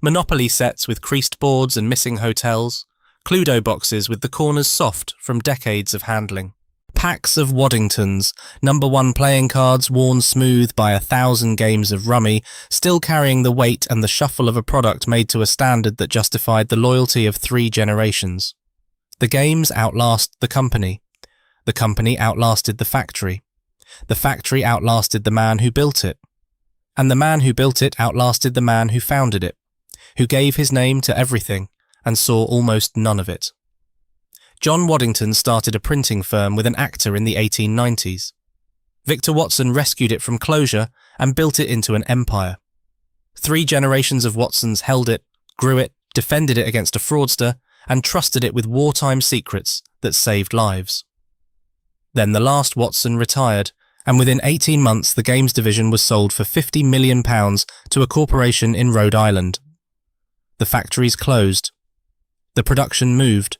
Monopoly sets with creased boards and missing hotels, Cluedo boxes with the corners soft from decades of handling. Packs of Waddingtons, #1 playing cards worn smooth by 1,000 games of rummy, still carrying the weight and the shuffle of a product made to a standard that justified the loyalty of 3 generations. The games outlast the company. The company outlasted the factory. The factory outlasted the man who built it. And the man who built it outlasted the man who founded it, who gave his name to everything and saw almost none of it. John Waddington started a printing firm with an actor in the 1890s. Victor Watson rescued it from closure and built it into an empire. 3 generations of Watsons held it, grew it, defended it against a fraudster, and trusted it with wartime secrets that saved lives. Then the last Watson retired, and within 18 months the games division was sold for £50 million to a corporation in Rhode Island. The factories closed. The production moved.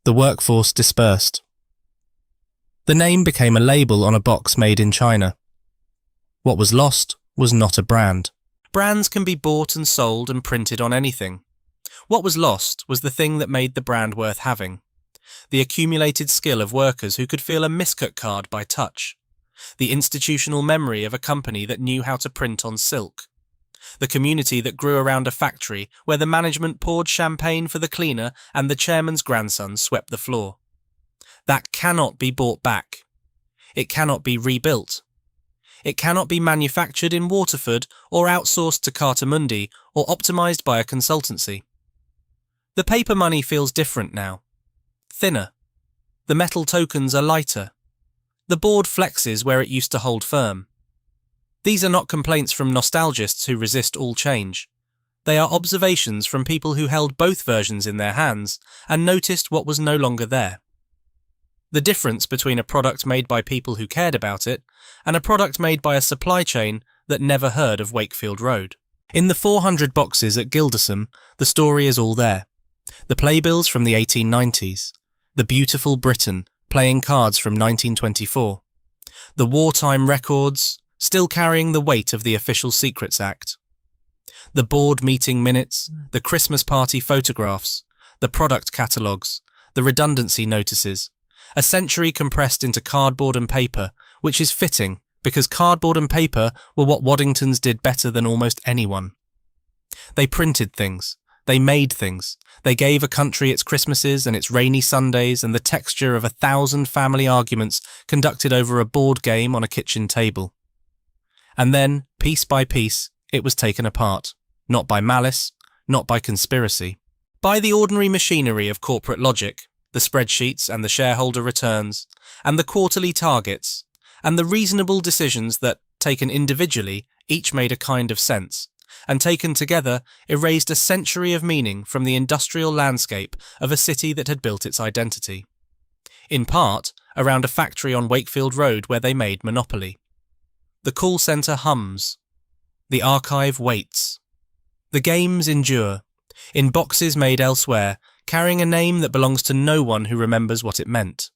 The workforce dispersed. The name became a label on a box made in China. What was lost was not a brand. Brands can be bought and sold and printed on anything. What was lost was the thing that made the brand worth having. The accumulated skill of workers who could feel a miscut card by touch. The institutional memory of a company that knew how to print on silk. The community that grew around a factory where the management poured champagne for the cleaner and the chairman's grandson swept the floor. That cannot be bought back. It cannot be rebuilt. It cannot be manufactured in Waterford or outsourced to Cartamundi or optimised by a consultancy. The paper money feels different now. Thinner. The metal tokens are lighter. The board flexes where it used to hold firm. These are not complaints from nostalgists who resist all change. They are observations from people who held both versions in their hands and noticed what was no longer there. The difference between a product made by people who cared about it and a product made by a supply chain that never heard of Wakefield Road. In the 400 boxes at Gildersome, the story is all there. The playbills from the 1890s, the beautiful Britain playing cards from 1924, the wartime records still carrying the weight of the Official Secrets Act, the board meeting minutes, the Christmas party photographs, the product catalogues, the redundancy notices, a century compressed into cardboard and paper, which is fitting because cardboard and paper were what Waddingtons did better than almost anyone. They printed things. They made things. They gave a country its Christmases and its rainy Sundays and the texture of 1,000 family arguments conducted over a board game on a kitchen table. And then, piece by piece, it was taken apart. Not by malice, not by conspiracy. By the ordinary machinery of corporate logic, the spreadsheets and the shareholder returns, and the quarterly targets, and the reasonable decisions that, taken individually, each made a kind of sense, and taken together erased a century of meaning from the industrial landscape of a city that had built its identity. In part, around a factory on Wakefield Road where they made Monopoly. The call centre hums. The archive waits. The games endure, in boxes made elsewhere, carrying a name that belongs to no one who remembers what it meant.